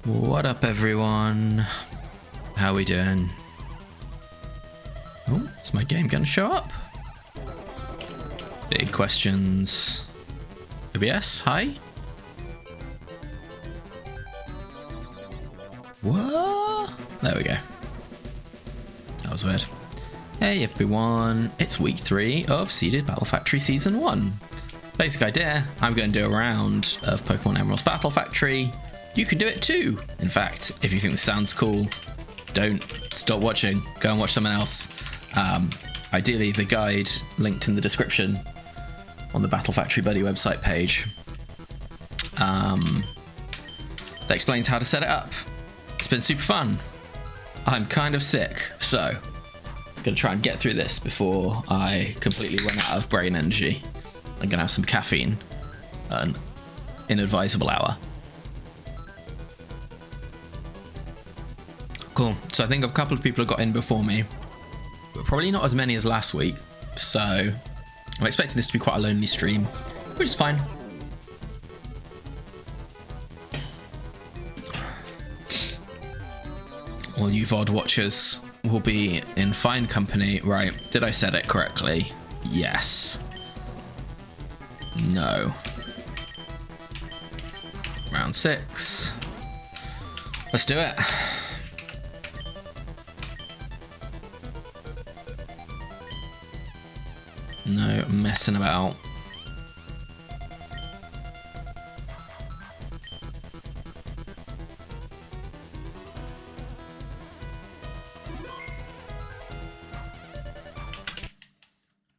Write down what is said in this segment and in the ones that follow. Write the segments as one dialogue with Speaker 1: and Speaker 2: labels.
Speaker 1: What up, everyone? How we doing? Oh, is my game gonna show up? Big questions. OBS, hi? What? There we go. That was weird. Hey everyone, it's week 3 of Seeded Battle Factory Season 1. Basic idea, I'm going to do a round of Pokemon Emerald's Battle Factory. You can do it too. In fact, if you think this sounds cool, don't stop watching. Go and watch someone else. Ideally, the guide linked in the description on the Battle Factory Buddy website page. That explains how to set it up. It's been super fun. I'm kind of sick, so I'm going to try and get through this before I completely run out of brain energy. I'm going to have some caffeine at an inadvisable hour. Cool. So I think a couple of people have got in before me, but probably not as many as last week. So I'm expecting this to be quite a lonely stream, which is fine. All you VOD watchers will be in fine company. Right, did I set it correctly? Yes. No. Round 6. Let's do it. No messing about.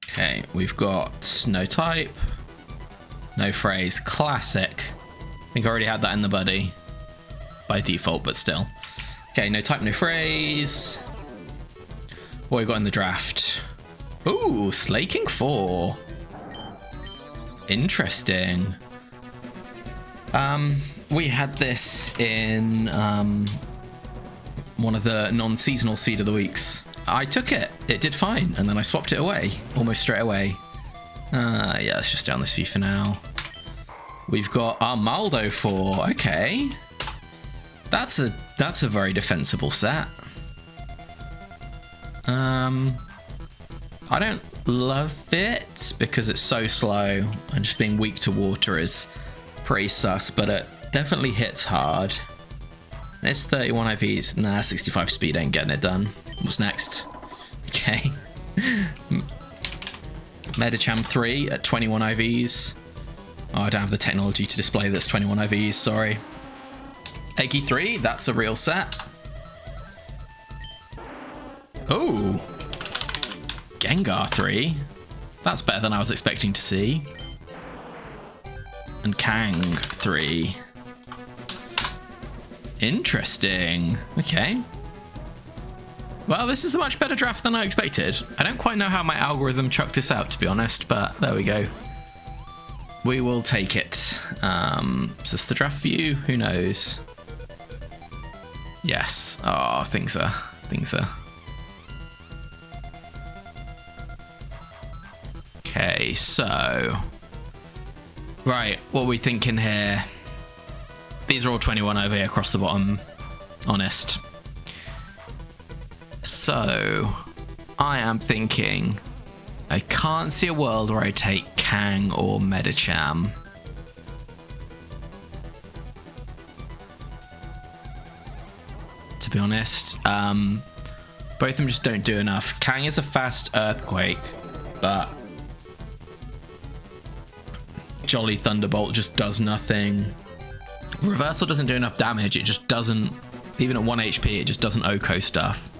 Speaker 1: Okay, we've got no type, no phrase, classic. I think I already had that in the buddy by default, but still. Okay, no type, no phrase. What we got in the draft? Ooh, Slaking 4. Interesting. We had this in one of the non-seasonal Seed of the Weeks. I took it. It did fine, and then I swapped it away almost straight away. Yeah, let's just stay on this view for now. We've got Armaldo 4. Okay. That's a very defensible set. I don't love it because it's so slow and just being weak to water is pretty sus, but it definitely hits hard. And it's 31 IVs. Nah, 65 speed ain't getting it done. What's next? Okay. Medicham 3 at 21 IVs. Oh, I don't have the technology to display that's 21 IVs, sorry. Eggy 3, that's a real set. Oh. Gengar 3. That's better than I was expecting to see. And Kang 3. Interesting. Okay. Well, this is a much better draft than I expected. I don't quite know how my algorithm chucked this out, to be honest, but there we go. We will take it. Is this the draft view? Who knows? Yes. Oh, things are. Okay, so. Right, what are we thinking here? These are all 21 over here across the bottom. Honest. So, I am thinking I can't see a world where I take Kang or Medicham. To be honest, both of them just don't do enough. Kang is a fast Earthquake, but Jolly Thunderbolt just does nothing. Reversal doesn't do enough damage. It just doesn't, even at 1 HP, it just doesn't OHKO stuff.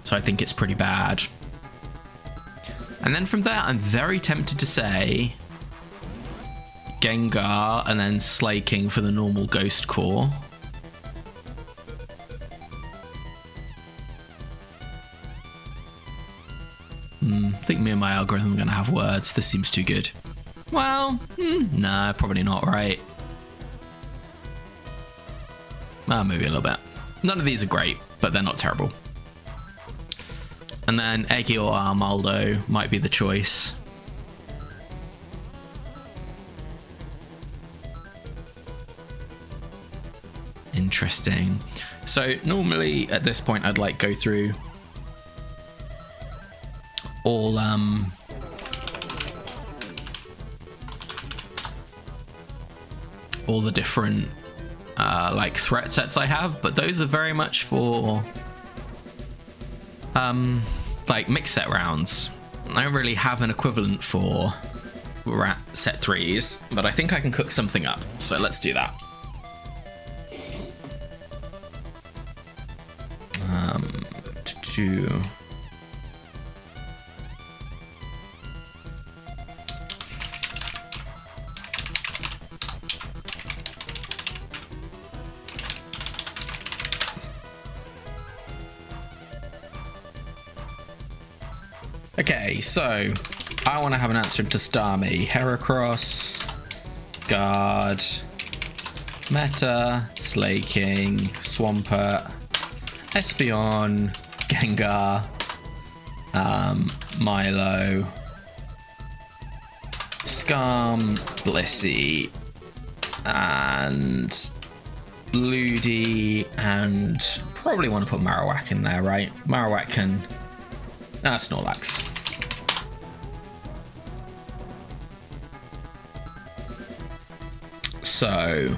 Speaker 1: So I think it's pretty bad. And then from there, I'm very tempted to say Gengar and then Slaking for the normal Ghost Core. I think me and my algorithm are going to have words. This seems too good. Well, nah, probably not, right? Maybe a little bit. None of these are great, but they're not terrible. And then Eggy or Armaldo might be the choice. interesting. So normally at this point I'd like go through all the different like threat sets I have, but those are very much for like mix set rounds. I don't really have an equivalent for set 3s, but I think I can cook something up, so let's do that. Okay, so I want to have an answer to Starmie. Heracross, Guard, Meta, Slaking, Swampert, Espeon, Gengar, Milo, Skarm, Blissey, and Bloody, and probably want to put Marowak in there, right? Marowak can... Snorlax. So,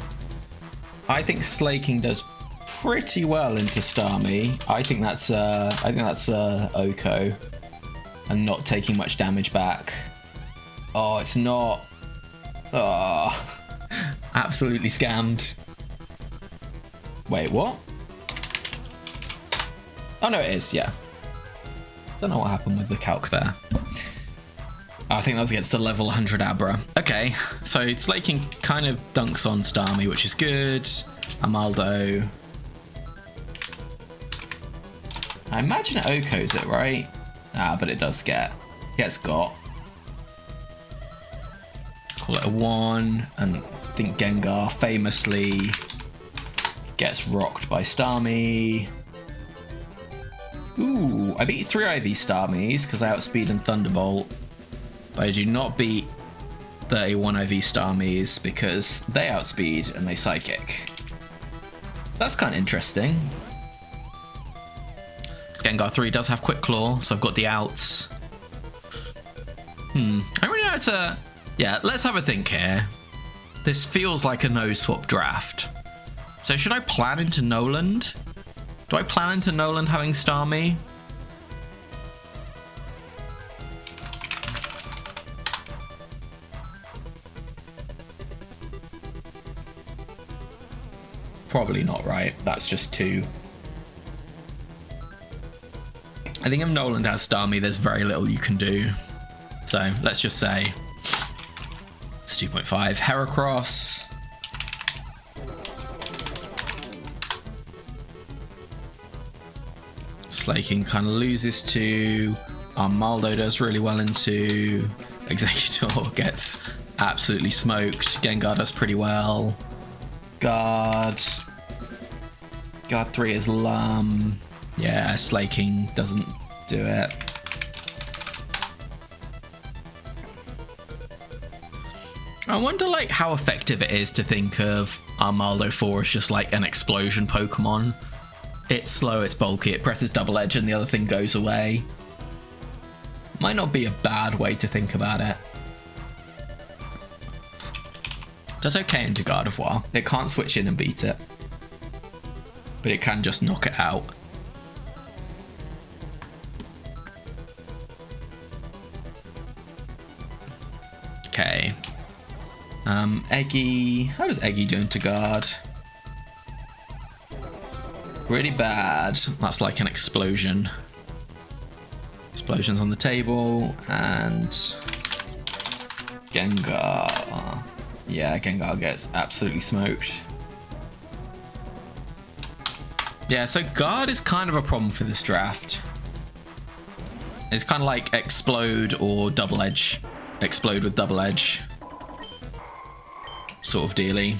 Speaker 1: I think Slaking does pretty well into Starmie. I think that's Oko, and not taking much damage back. Oh, it's not. Oh, absolutely scammed. Wait, what? Oh no, it is. Yeah. Don't know what happened with the calc there. I think that was against the level 100 Abra. Okay, so Slaking kind of dunks on Starmie, which is good. Amaldo. I imagine it Oko's it, right? But it does gets got. Call it a 1, and I think Gengar famously gets rocked by Starmie. Ooh, I beat 3 IV Starmies because I outspeed and Thunderbolt. But I do not beat 31 IV Starmies because they outspeed and they Psychic. That's kind of interesting. Gengar 3 does have Quick Claw, so I've got the outs. I don't really know how to... Yeah, let's have a think here. This feels like a no-swap draft. So should I plan into Noland? Do I plan into Noland having Starmie? Probably not, right? That's just 2. I think if Noland has Starmie, there's very little you can do. So let's just say it's 2.5. Heracross. Slaking kind of loses to. Armaldo does really well into. Executor gets absolutely smoked. Gengar does pretty well. Guard 3 is Lum. Yeah, Slaking doesn't do it. I wonder like how effective it is to think of Armaldo 4 as just like an explosion Pokemon. It's slow, it's bulky, it presses double edge and the other thing goes away. Might not be a bad way to think about it. Does okay into Gardevoir. It can't switch in and beat it. But it can just knock it out. Okay. Eggy. How does Eggy do into guard? Really bad. That's like an explosion. Explosions on the table. And Gengar. Yeah, Gengar gets absolutely smoked. Yeah, so guard is kind of a problem for this draft. It's kind of like explode or double edge. Explode with double edge. Sort of dealy.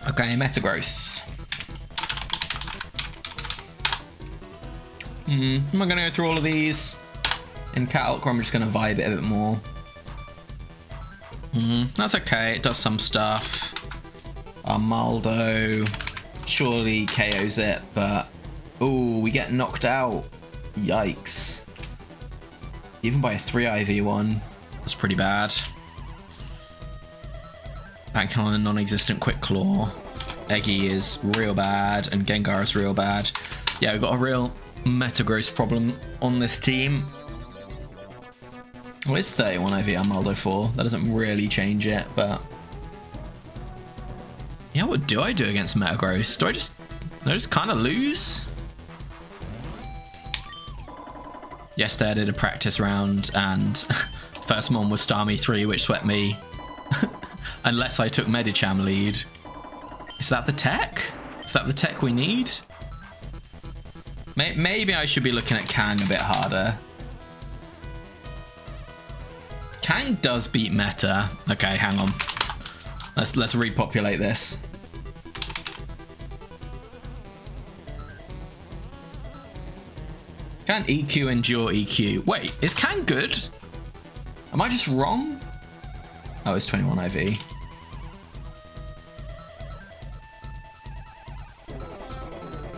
Speaker 1: Okay, Metagross. Am I going to go through all of these in calc, or I'm just going to vibe it a bit more? That's okay. It does some stuff. Armaldo surely KOs it, but... Ooh, we get knocked out. Yikes. Even by a 3IV1. That's pretty bad. Banking on a non-existent Quick Claw. Eggy is real bad, and Gengar is real bad. Yeah, we've got a real Metagross problem on this team. What is 31 IV Armaldo for? That doesn't really change it, but... Yeah, what do I do against Metagross? Do I just kind of lose? Yesterday I did a practice round, and first one was Starmie 3, which swept me. Unless I took Medicham lead. Is that the tech? Is that the tech we need? Maybe I should be looking at Kang a bit harder. Kang does beat Meta. Okay, hang on. Let's repopulate this. Can EQ endure EQ? Wait, is Kang good? Am I just wrong? Oh, it's 21 IV.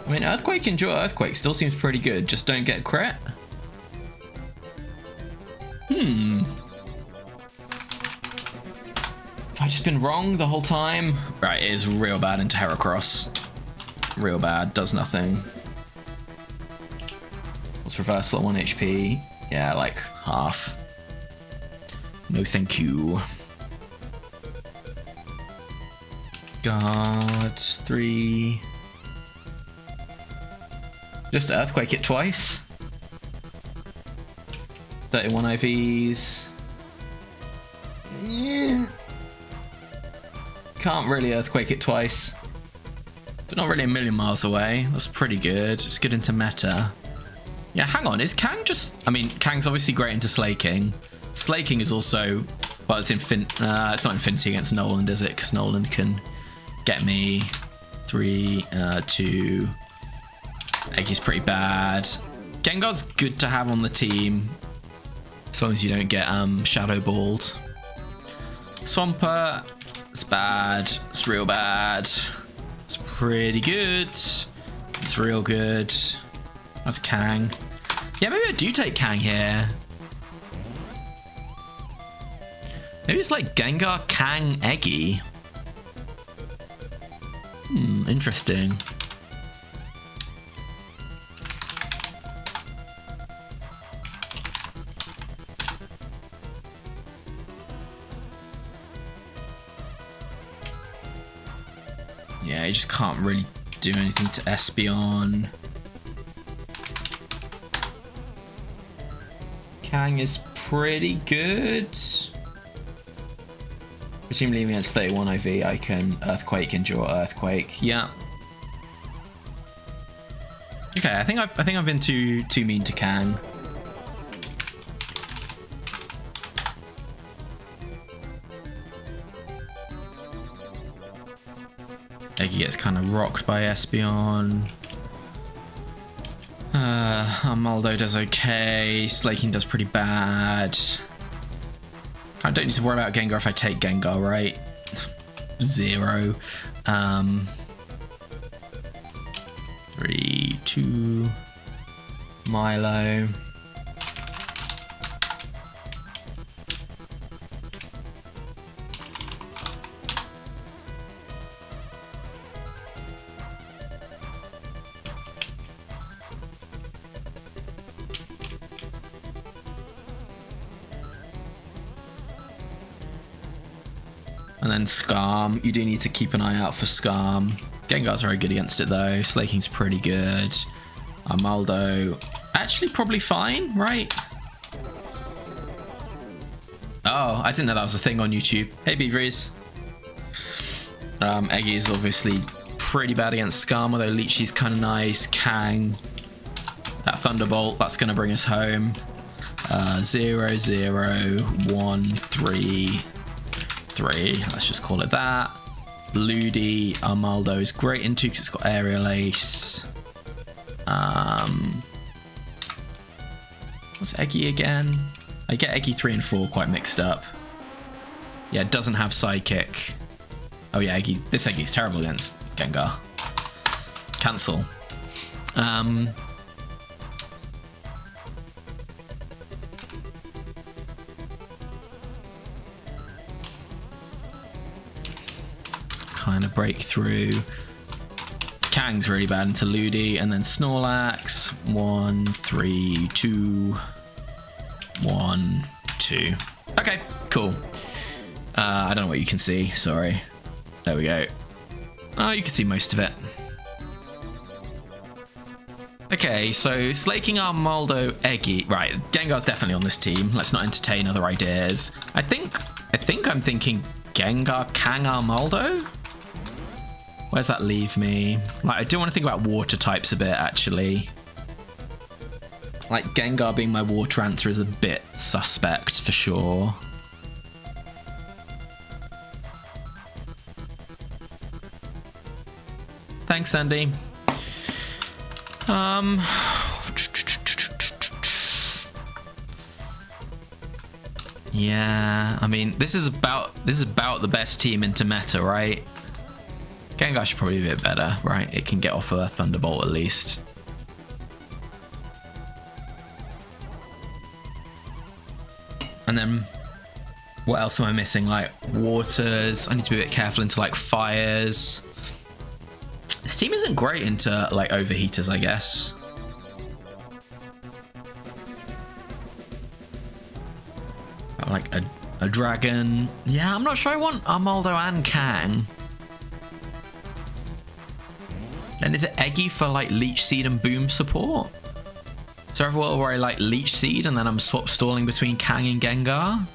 Speaker 1: I mean, Earthquake endure Earthquake still seems pretty good. Just don't get crit. Have I just been wrong the whole time? Right, it is real bad in Heracross. Real bad, does nothing. What's reversal at 1 HP? Yeah, like half. No thank you. God, 3. Just Earthquake it twice. 31 IVs. Can't really Earthquake it twice. But not really a million miles away. That's pretty good. It's good into meta. Yeah, hang on. Is Kang just... I mean, Kang's obviously great into Slaking. Slaking is also... Well, it's it's not Infinity against Nolan, is it? Because Nolan can get me 3, 2... Eggy's pretty bad. Gengar's good to have on the team. As long as you don't get Shadow Balled. Swampert, it's bad. It's real bad. It's pretty good. It's real good. That's Kang. Yeah, maybe I do take Kang here. Maybe it's like Gengar, Kang, Eggy. Interesting. Yeah, you just can't really do anything to Espeon. Kang is pretty good. Presumably against 31 IV, I can Earthquake, endure Earthquake. Yeah. Okay, I think I've been too mean to Kang. Eggy gets kind of rocked by Espeon. Armaldo does okay. Slaking does pretty bad. I don't need to worry about Gengar if I take Gengar, right? 0. 3, 2. Milo. And then Skarm. You do need to keep an eye out for Skarm. Gengar's very good against it though. Slaking's pretty good. Armaldo, actually probably fine, right? Oh, I didn't know that was a thing on YouTube. Hey Beaveries. Eggy is obviously pretty bad against Skarm, although Leechy's kind of nice. Kang. That Thunderbolt, that's going to bring us home. 0, 0, 1, 3... 3, let's just call it that. Ludi, Armaldo is great into because it's got Aerial Ace. What's Eggy again? I get Eggy 3 and 4 quite mixed up. Yeah, it doesn't have Psychic. Oh yeah, this Eggy's terrible against Gengar. Cancel. Kind of break through. Kang's really bad into Ludi, and then Snorlax. 1, 3, 2. 1, 2. Okay, cool. I don't know what you can see. Sorry. There we go. Oh, you can see most of it. Okay, so Slaking Armaldo, Eggy. Right, Gengar's definitely on this team. Let's not entertain other ideas. I think I'm thinking Gengar, Kang, Armaldo? Where's that leave me? Like, I do want to think about water types a bit, actually. Like, Gengar being my water answer is a bit suspect, for sure. Thanks, Andy. Yeah, I mean, this is about the best team into meta, right? Gengar should probably be a bit better, right? It can get off a Thunderbolt at least. And then what else am I missing? Like waters. I need to be a bit careful into like fires. This team isn't great into like overheaters, I guess. Like a dragon. Yeah, I'm not sure I want Armaldo and Kang. And is it Eggy for like Leech Seed and Boom support? Is there ever a world where I like Leech Seed and then I'm stalling between Kang and Gengar?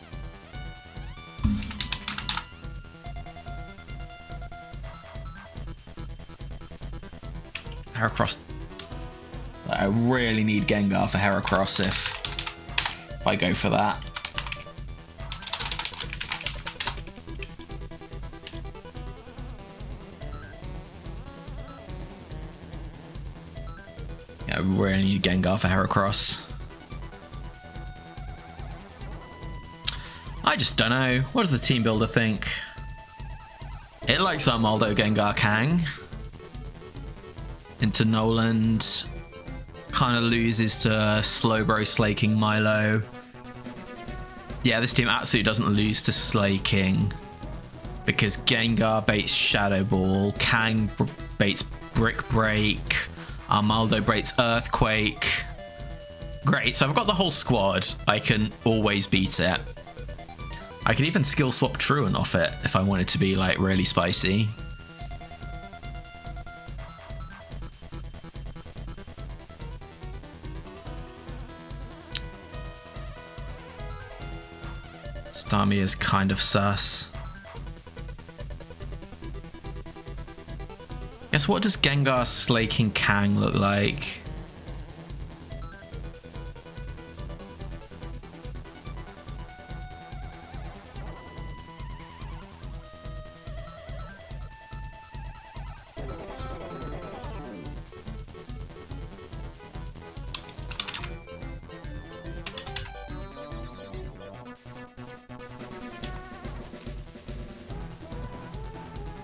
Speaker 1: Heracross. I really need Gengar for Heracross if I go for that. I really need Gengar for Heracross. I just don't know. What does the team builder think? It likes Armaldo, Gengar, Kang. Into Noland. Kind of loses to Slowbro slaking Milo. Yeah, this team absolutely doesn't lose to slaking. Because Gengar baits Shadow Ball. Kang baits Brick Break. Armaldo baits Earthquake. Great, so I've got the whole squad. I can always beat it. I could even skill swap Truant off it if I wanted to be like really spicy. Starmie is kind of sus. Guess what does Gengar slaking Kang look like?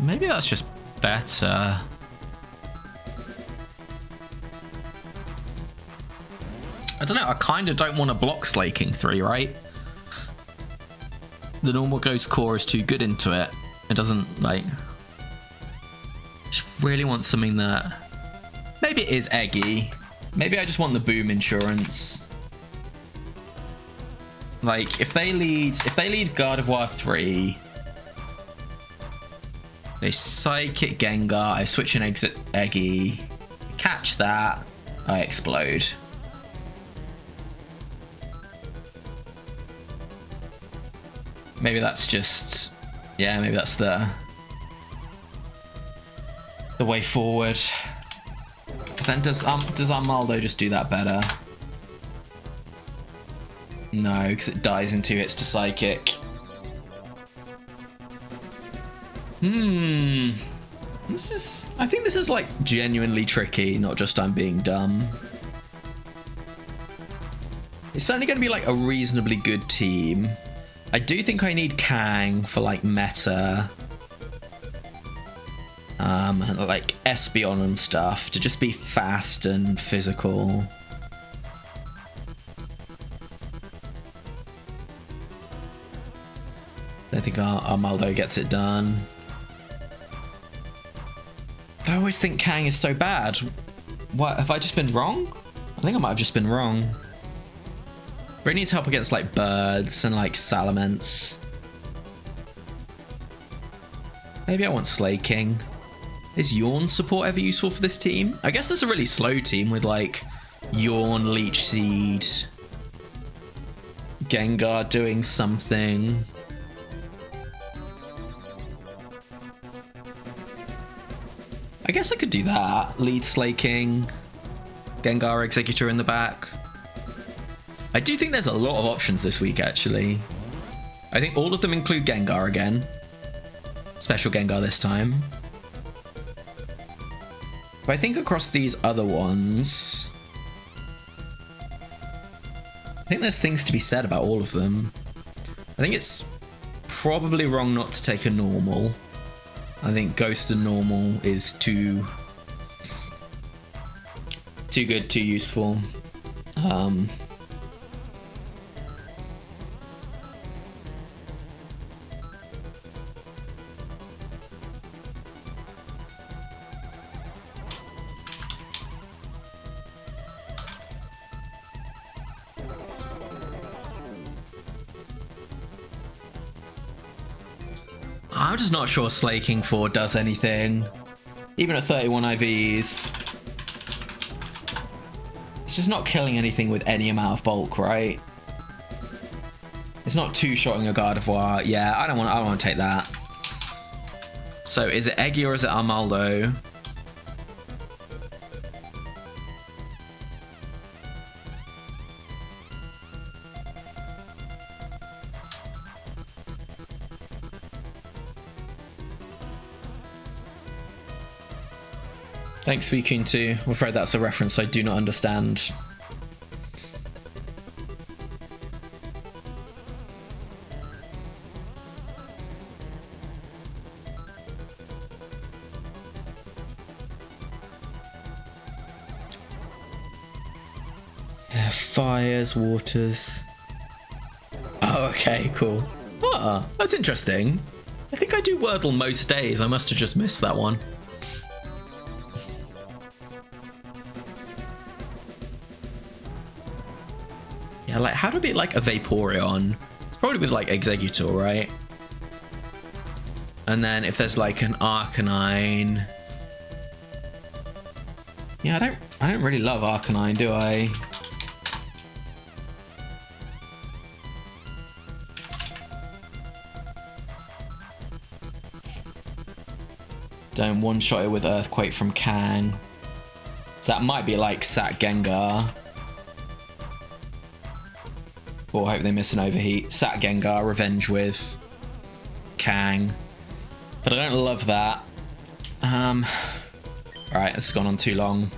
Speaker 1: Maybe that's just better. I don't know, I kind of don't want to block Slaking 3, right? The normal Ghost Core is too good into it. It doesn't, like... Just really want something that... Maybe it is Eggy. Maybe I just want the Boom Insurance. Like, if they lead Gardevoir 3... They Psychic Gengar, I switch and exit Eggy. Catch that, I explode. Maybe that's just... Yeah, maybe that's the way forward. Then does Armaldo just do that better? No, because it dies in 2 hits to Psychic. I think this is like genuinely tricky, not just I'm being dumb. It's certainly going to be like a reasonably good team. I do think I need Kang for like meta. And like Espeon and stuff to just be fast and physical. I think Armaldo gets it done. But I always think Kang is so bad. What, have I just been wrong? I think I might have just been wrong. But he needs help against like birds and like Salamence. Maybe I want Slaking. Is Yawn support ever useful for this team? I guess there's a really slow team with like Yawn, Leech Seed, Gengar doing something. I guess I could do that. Lead Slaking, Gengar Executor in the back. I do think there's a lot of options this week, actually. I think all of them include Gengar again. Special Gengar this time. But I think across these other ones, I think there's things to be said about all of them. I think it's probably wrong not to take a normal. I think Ghost and normal is too good, too useful. I'm just not sure Slaking 4 does anything. Even at 31 IVs. It's just not killing anything with any amount of bulk, right? It's not two-shotting a Gardevoir. Yeah, I don't want to take that. So is it Eggy or is it Armaldo? Thanks, Vikun2. I'm afraid that's a reference I do not understand. Yeah, fires, waters. Oh, okay, cool. Ah, that's interesting. I think I do Wordle most days. I must have just missed that one. Yeah, like, how to be like a Vaporeon? It's probably with like Executor, right? And then if there's like an Arcanine. Yeah, I don't really love Arcanine, do I? Don't one-shot it with Earthquake from Kang. So that might be like Sat Gengar. Or I hope they miss an overheat. Sat Gengar, Revenge with Kang. But I don't love that. Alright, this has gone on too long.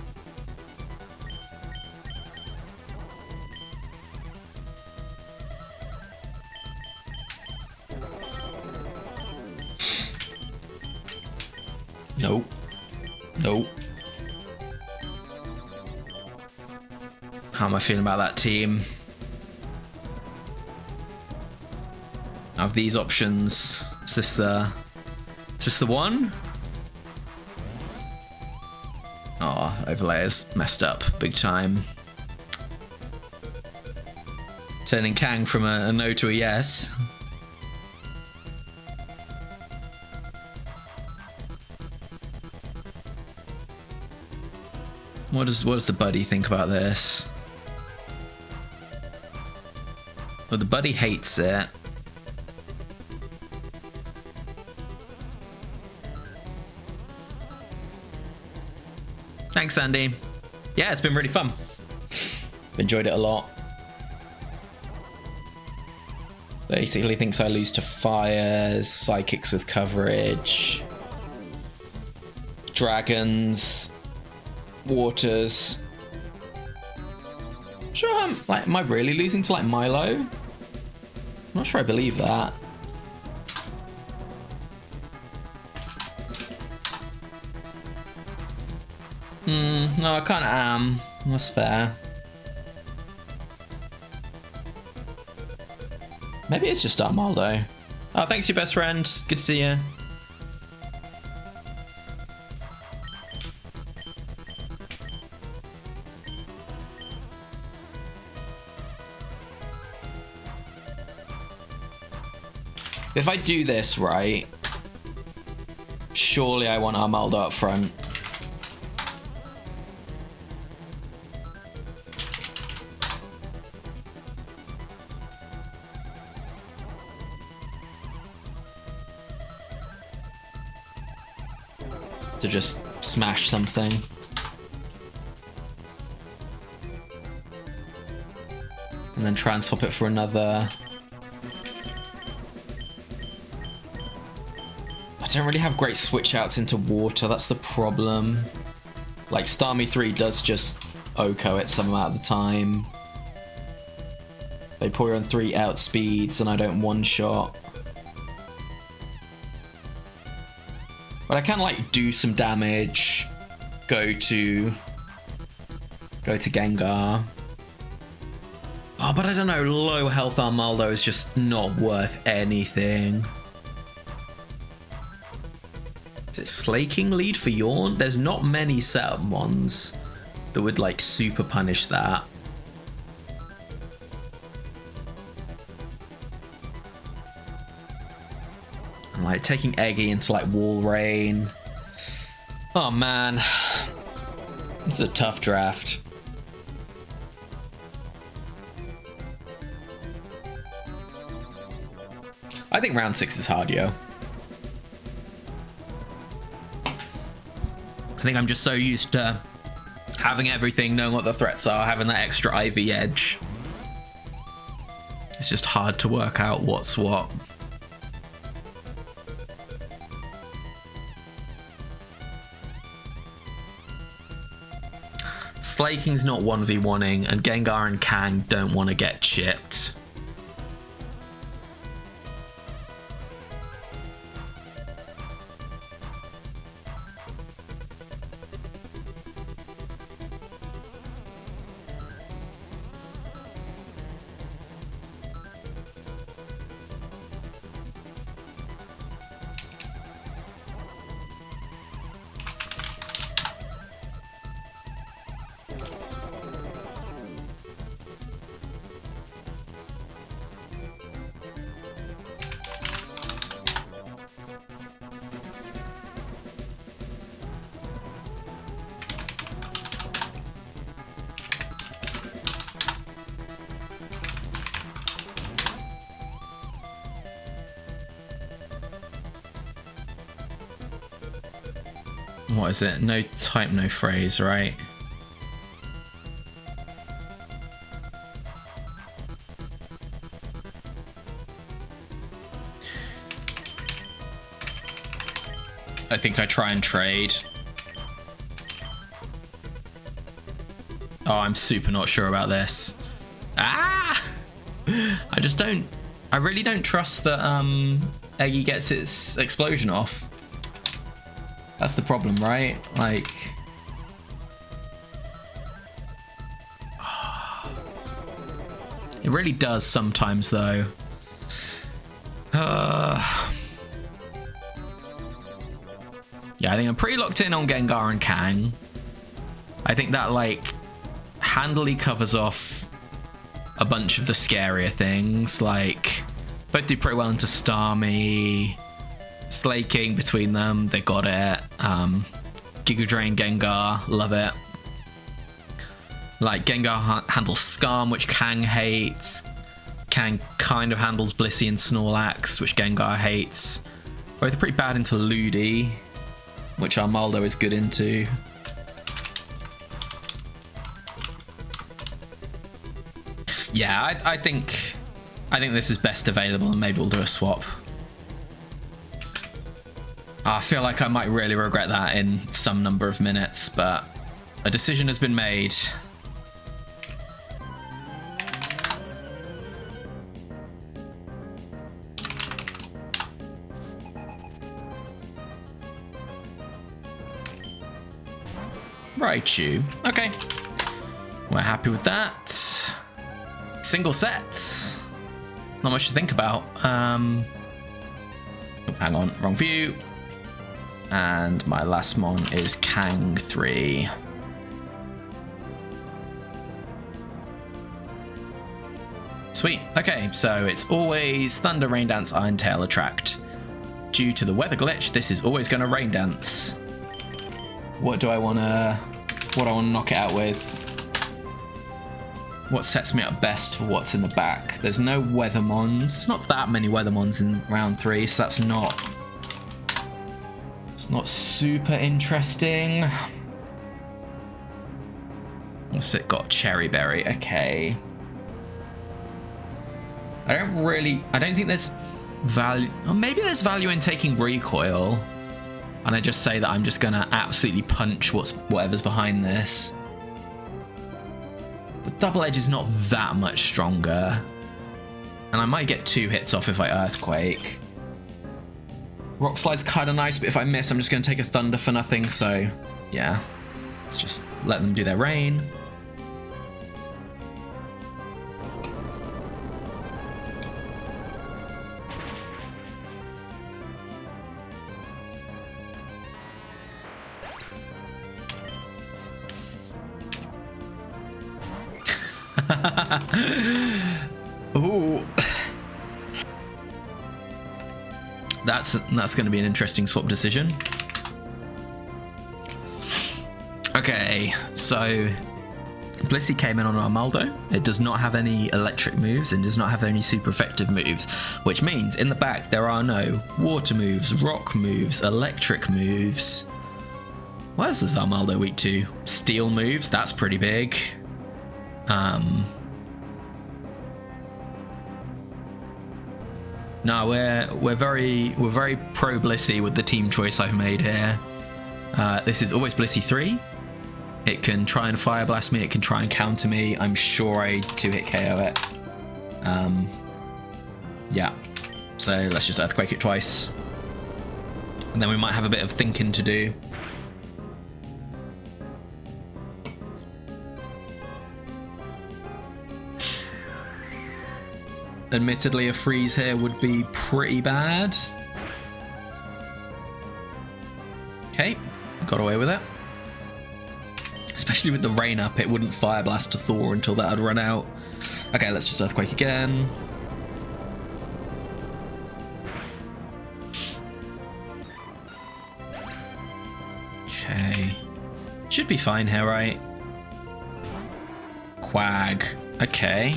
Speaker 1: Nope. Nope. How am I feeling about that team? Of these options, is this the one? Oh, overlay is messed up big time. Turning Kang from a no to a yes. What does the buddy think about this? Well, the buddy hates it. Thanks, Andy. Yeah, it's been really fun. Enjoyed it a lot. Basically thinks I lose to fires, psychics with coverage, dragons, waters. Sure, am I really losing to like Milo? not sure I believe that. No, I kind of am. That's fair. Maybe it's just Armaldo. Oh, thanks, your best friend. Good to see you. If I do this right, surely I want Armaldo up front. To just smash something. And then try and swap it for another. I don't really have great switch outs into water, that's the problem. Like Starmie 3 does just Oko it some amount of the time. They pour on 3 outspeeds and I don't one-shot. But I can like do some damage, go to Gengar. Oh, but I don't know, low health Armaldo is just not worth anything. Is it Slaking lead for Yawn? There's not many setup ones that would like super punish that. And like taking Eggy into like Wall Rain. Oh man. It's a tough draft. I think round 6 is hard, yo. I think I'm just so used to having everything, knowing what the threats are, having that extra IV edge. It's just hard to work out what's what. Slaking's not 1v1ing, and Gengar and Kang don't want to get chipped. What is it? No type, no phrase, right? I think I try and trade. Oh, I'm super not sure about this. Ah! I really don't trust that Eggy gets its explosion off. That's the problem, right? Like... It really does sometimes, though. Yeah, I think I'm pretty locked in on Gengar and Kang. I think that, like, handily covers off a bunch of the scarier things. Like, both do pretty well into Starmie. Slaking between them, they got it. Giga Drain, Gengar, love it. Like, Gengar handles Skarm, which Kang hates. Kang kind of handles Blissey and Snorlax, which Gengar hates. Both are pretty bad into Ludi, which Armaldo is good into. Yeah, I think this is best available, and maybe we'll do a swap. I feel like I might really regret that in some number of minutes, but a decision has been made. Raichu. Okay. We're happy with that. Single sets. Not much to think about. Oh, hang on, wrong view. And my last mon is Kang 3. Sweet. Okay, so it's always Thunder, Rain Dance, Iron Tail, Attract. Due to the weather glitch, this is always going to Rain Dance. What do I want to knock it out with? What sets me up best for what's in the back? There's no Weathermons. There's not that many Weathermons in round 3, so that's not... It's not super interesting. What's it got? Cherry Berry. Okay. I don't think there's value... Or maybe there's value in taking Recoil. And I just say that I'm just going to absolutely punch whatever's behind this. The Double Edge is not that much stronger. And I might get 2 hits off if I Earthquake. Rock Slide's kind of nice, but if I miss, I'm just going to take a Thunder for nothing. So, yeah. Let's just let them do their rain. Ooh. That's going to be an interesting swap decision. Okay, so Blissey came in on Armaldo. It does not have any electric moves and does not have any super effective moves, which means in the back there are no water moves, rock moves, electric moves. What else is Armaldo weak to? Steel moves, that's pretty big. No, we're very pro Blissey with the team choice I've made here. This is always Blissey 3. It can try and Fire Blast me, it can try and counter me. I'm sure I 2-hit KO it. Yeah. So let's just Earthquake it twice. And then we might have a bit of thinking to do. Admittedly, a freeze here would be pretty bad. Okay, got away with it. Especially with the rain up, it wouldn't Fire Blast to Thor until that had run out. Okay, let's just Earthquake again. Okay. Should be fine here, right? Quag. Okay.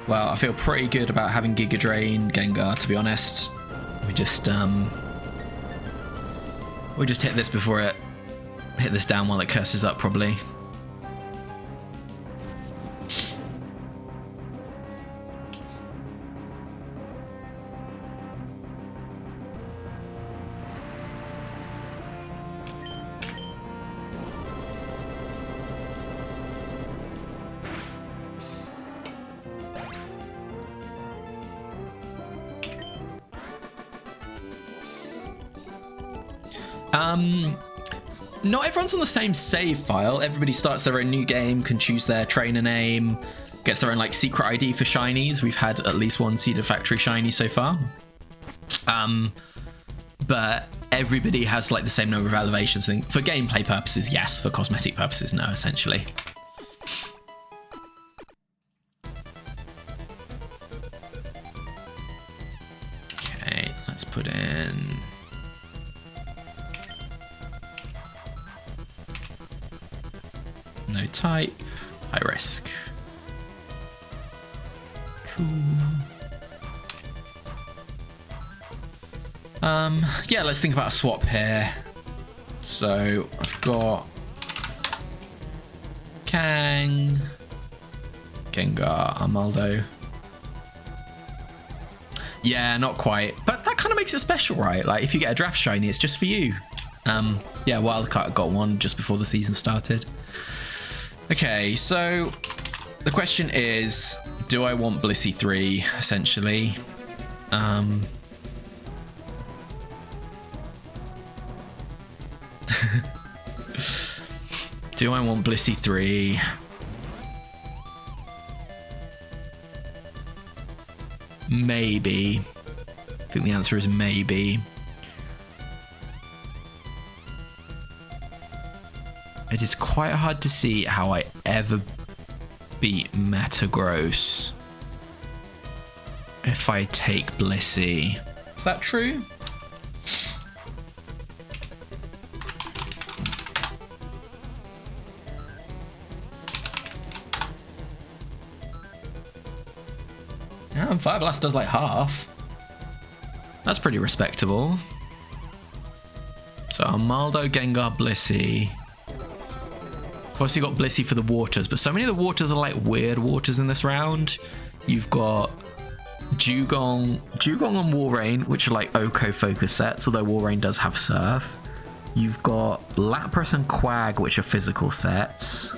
Speaker 1: Well, I feel pretty good about having Giga Drain Gengar, to be honest. We just hit this before it hit this down while it curses up, probably. Not everyone's on the same save file. Everybody starts their own new game, can choose their trainer name, gets their own like secret ID for shinies. We've had at least one Seeded Factory shiny so far. But everybody has like the same number of elevations. I think for gameplay purposes, yes. For cosmetic purposes, no, essentially. Okay, let's put in... No type, high risk. Cool. Yeah, let's think about a swap here. So I've got Kang, Gengar, Armaldo. Yeah, not quite, but that kind of makes it special, right? Like if you get a draft shiny, it's just for you. Yeah, Wildcard got one just before the season started. Okay, so the question is, do I want Blissey 3, essentially? Do I want Blissey 3? Maybe. I think the answer is maybe. It is quite hard to see how I ever beat Metagross if I take Blissey. Is that true? Yeah, Fire Blast does like half. That's pretty respectable. So Armaldo, Gengar, Blissey. Obviously got Blissey for the waters, but so many of the waters are like weird waters in this round. You've got Dugong and Walrein, which are like Oko focus sets, although Walrein does have Surf. You've got Lapras and Quag, which are physical sets.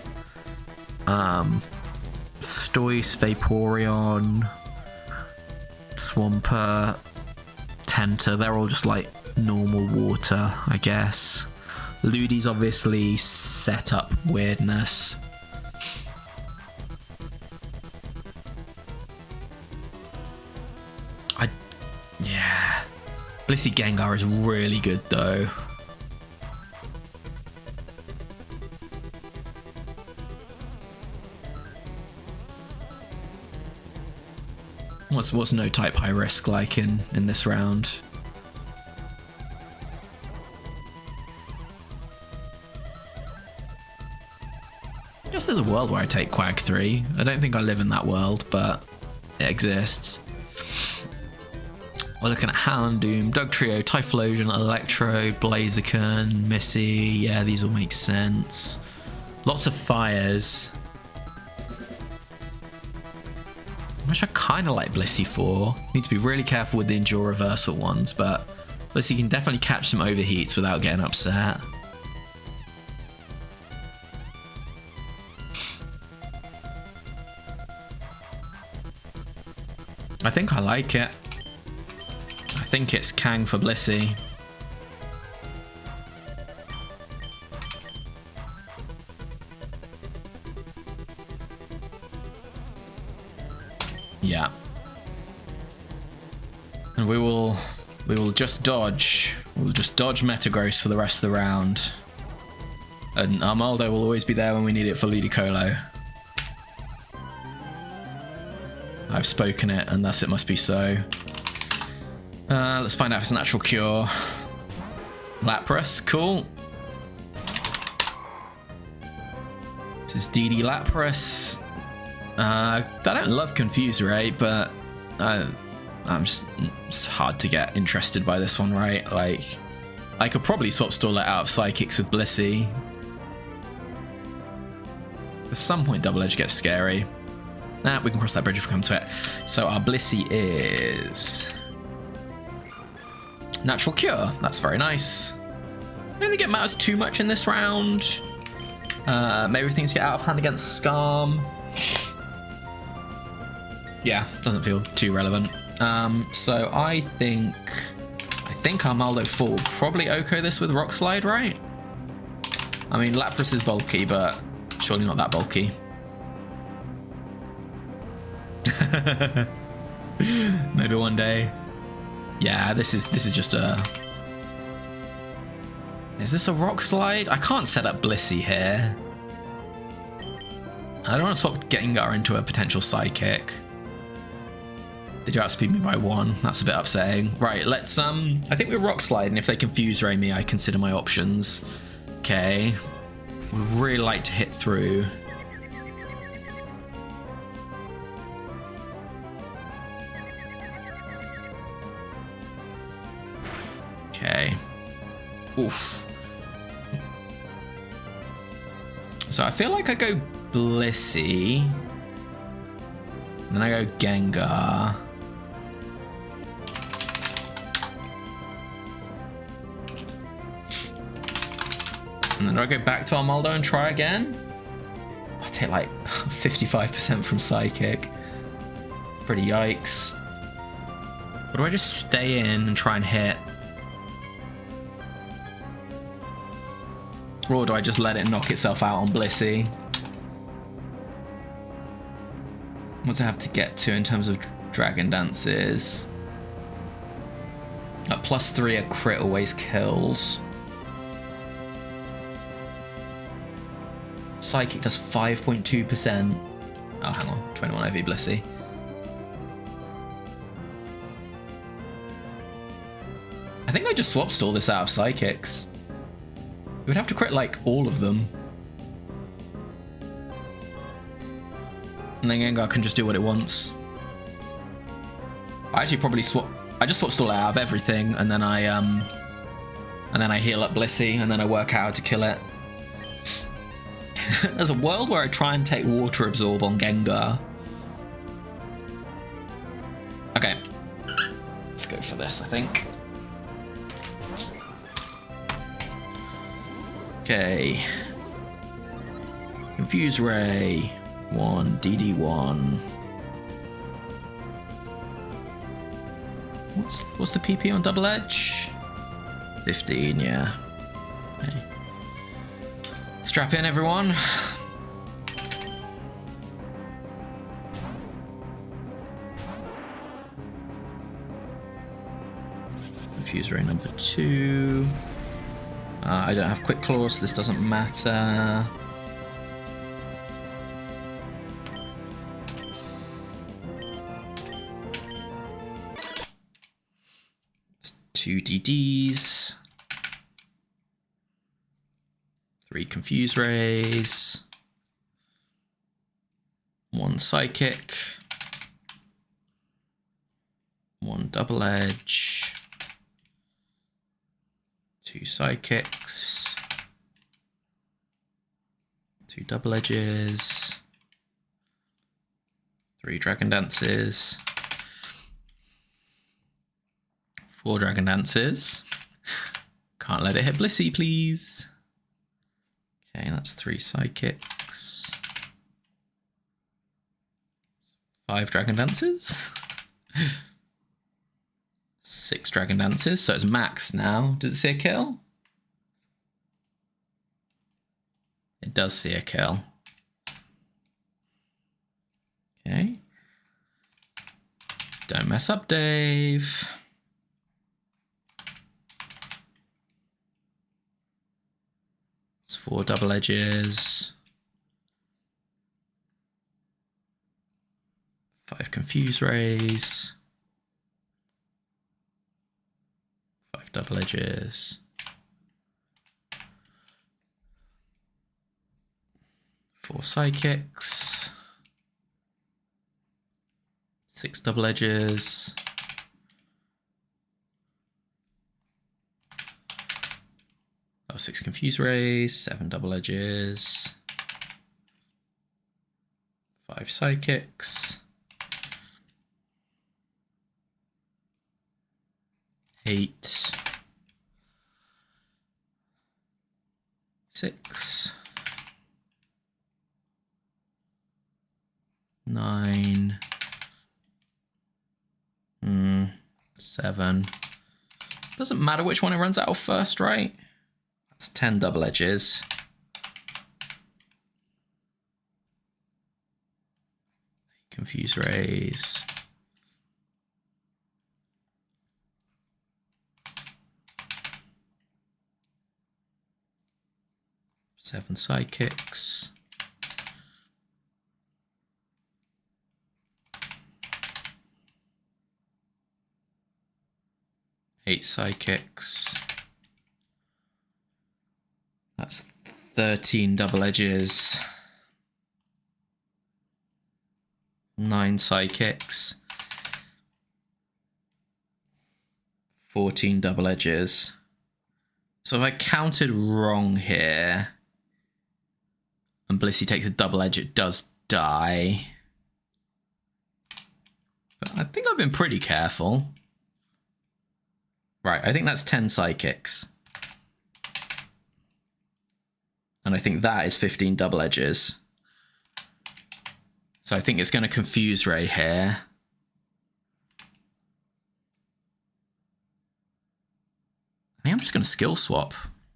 Speaker 1: Stoice, Vaporeon, Swampert, Tenta, they're all just like normal water, I guess. Ludi's obviously set up weirdness. Yeah. Blissey Gengar is really good though. What's no type high risk like in this round? I guess there's a world where I take Quag 3. I don't think I live in that world, but it exists. We're looking at Houndoom, Dugtrio, Typhlosion, Electro, Blaziken, Missy. Yeah, these all make sense. Lots of fires. Which I kind of like Blissey for. Need to be really careful with the Endure Reversal ones, but Blissey can definitely catch some overheats without getting upset. I think I like it. I think it's Kang for Blissey. Yeah. And we will just dodge. We'll just dodge Metagross for the rest of the round. And Armaldo will always be there when we need it for Ludicolo. I've spoken it, and thus it must be so. Let's find out if it's a natural cure. Lapras, cool. This is DD Lapras. I don't love Confuse Ray, but it's hard to get interested by this one, right? Like, I could probably swap Storlet out of Psychics with Blissey. At some point, Double Edge gets scary. Nah, we can cross that bridge if we come to it. So our Blissey is Natural Cure. That's very nice. I don't think it matters too much in this round. Maybe things get out of hand against Skarm. Yeah, doesn't feel too relevant. So I think Armaldo 4 will probably Oko this with Rock Slide, right? I mean, Lapras is bulky, but surely not that bulky. Maybe one day. Yeah, this is just a... Is this a Rock Slide? I can't set up Blissey here. I don't want to swap Gengar into a potential Psychic. They do outspeed me by 1. That's a bit upsetting. Right, let's I think we're Rock Slide, and if they Confuse Ray me, I consider my options. Okay. Would really like to hit through. Okay. Oof. So I feel like I go Blissey. And then I go Gengar. And then do I go back to Armaldo and try again? I take like 55% from Psychic. Pretty yikes. Or do I just stay in and try and hit? Or do I just let it knock itself out on Blissey? What does it have to get to in terms of Dragon Dances? At +3, a crit always kills. Psychic does 5.2%. Oh, hang on. 21 IV Blissey. I think I just swap stall this out of Psychics. We would have to crit, like, all of them. And then Gengar can just do what it wants. I actually probably swap... I just swap stall out of everything, and then I heal up Blissey, and then I work out how to kill it. There's a world where I try and take Water Absorb on Gengar. Okay. Let's go for this, I think. Okay. Confuse Ray. 1, DD1. What's the PP on Double Edge? 15, yeah. Okay. Strap in, everyone. Confuse Ray number 2. I don't have Quick Claw, so this doesn't matter. It's 2 DDs. 3 Confuse Rays. 1 Psychic. 1 Double Edge. 2 Psychics. 2 Double Edges. 3 Dragon Dances. 4 Dragon Dances. Can't let it hit Blissey, please. Okay, that's 3 Psychics. 5 Dragon Dances. 6 Dragon Dances, so it's max now. Does it see a kill? It does see a kill. Okay. Don't mess up, Dave. It's 4 Double Edges. 5 Confuse Rays. 5 Double Edges. 4 Psychics. 6 Double Edges. 6 Confuse Rays. 7 Double Edges. 5 Psychics. 8. 6. 9. 7. Doesn't matter which one it runs out of first, right? That's 10 Double Edges. Confuse Rays. 7 Psychics. 8 Psychics. That's 13 Double Edges. 9 Psychics. 14 Double Edges. So if I counted wrong here, and Blissey takes a Double Edge, it does die. But I think I've been pretty careful. Right, I think that's 10 Psychics. And I think that is 15 Double Edges. So I think it's going to Confuse Ray here. I think I'm just going to skill swap.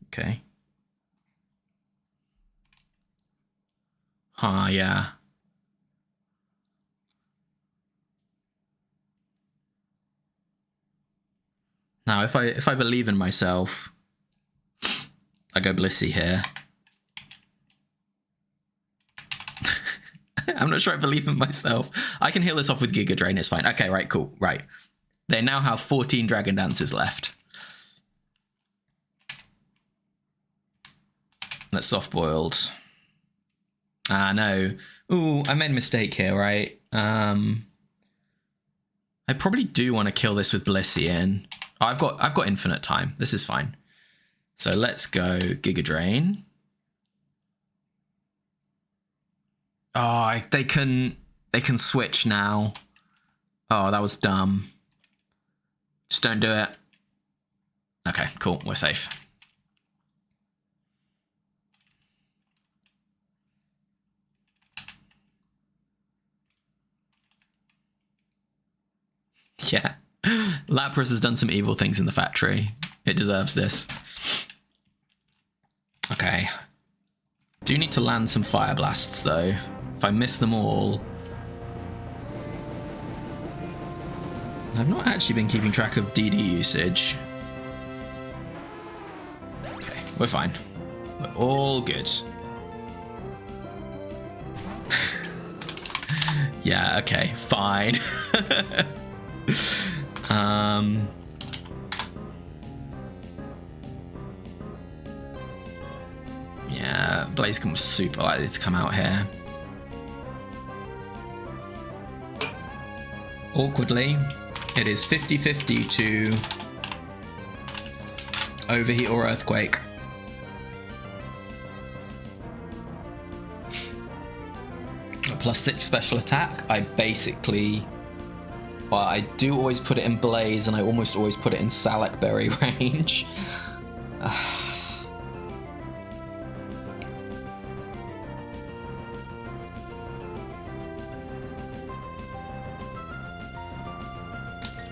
Speaker 1: Okay. Yeah. Now, if I believe in myself, I go Blissey here. I'm not sure I believe in myself. I can heal this off with Giga Drain. It's fine. Okay, right, cool. Right. They now have 14 Dragon Dances left. That's soft-boiled. Ah, no. Ooh, I made a mistake here, right? I probably do want to kill this with Blissey in. Oh, I've got infinite time. This is fine. So let's go Giga Drain. Oh, they can switch now. Oh, that was dumb. Just don't do it. Okay, cool. We're safe. Yeah. Lapras has done some evil things in the factory. It deserves this. Okay. Do need to land some Fire Blasts, though. If I miss them all... I've not actually been keeping track of DD usage. Okay, we're fine. We're all good. Yeah, okay, fine. Yeah, Blaziken was super likely to come out here. Awkwardly, it is 50-50 to Overheat or Earthquake. A +6 special attack. I basically... Well, I do always put it in Blaze, and I almost always put it in Salak Berry range.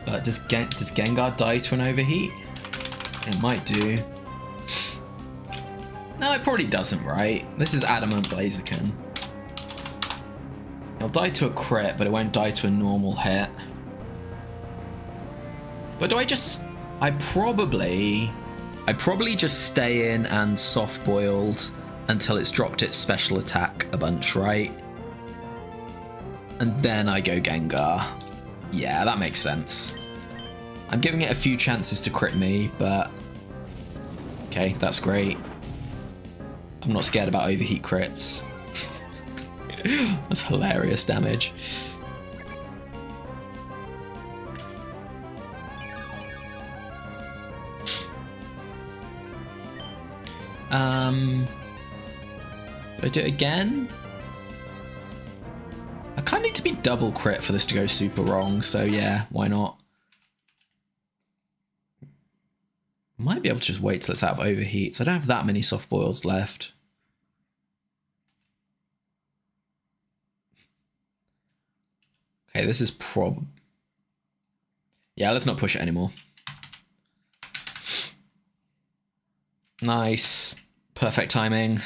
Speaker 1: But does Gengar die to an Overheat? It might do. No, it probably doesn't, right? This is Adamant Blaziken. It'll die to a crit, but it won't die to a normal hit. But do I just... I'd probably just stay in and soft-boiled until it's dropped its special attack a bunch, right? And then I go Gengar. Yeah, that makes sense. I'm giving it a few chances to crit me, but... Okay, that's great. I'm not scared about overheat crits. That's hilarious damage. Do I do it again? I kind of need to be double crit for this to go super wrong, so yeah, why not? Might be able to just wait till it's out of overheats. I don't have that many soft boils left. Okay, this is yeah, let's not push it anymore. Nice. Perfect timing.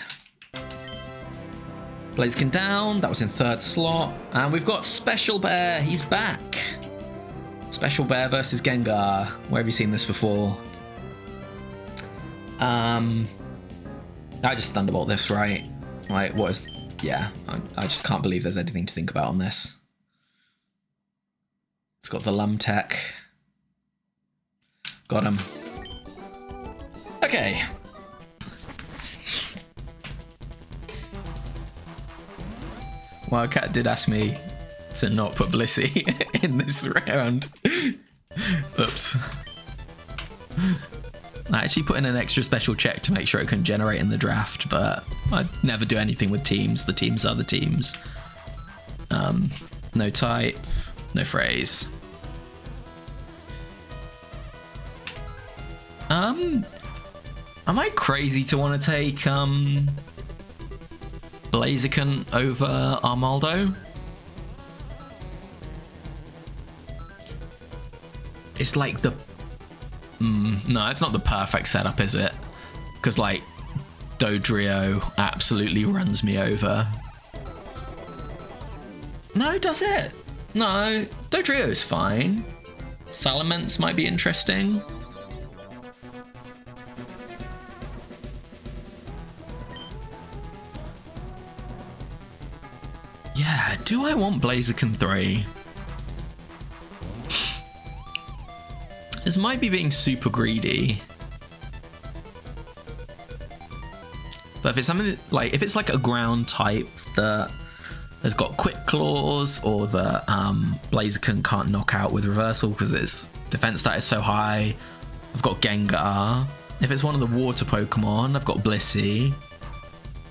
Speaker 1: Blaziken down. That was in third slot. And we've got Special Bear. He's back. Special Bear versus Gengar. Where have you seen this before? I just Thunderbolt this, right? Like, what is... Yeah, I just can't believe there's anything to think about on this. It's got the Lumtech. Got him. Okay. Wildcat did ask me to not put Blissey in this round. Oops. I actually put in an extra special check to make sure it can generate in the draft, but I never do anything with teams. The teams are the teams. No type, no phrase. Am I crazy to want to take Blaziken over Armaldo? It's like the... no, it's not the perfect setup, is it? Because, like, Dodrio absolutely runs me over. No, does it? No, Dodrio is fine. Salamence might be interesting. Yeah, do I want Blaziken 3? This might be being super greedy. But if it's something like, if it's like a ground type that has got quick claws, or that Blaziken can't knock out with reversal because its defense stat is so high, I've got Gengar. If it's one of the water Pokemon, I've got Blissey. I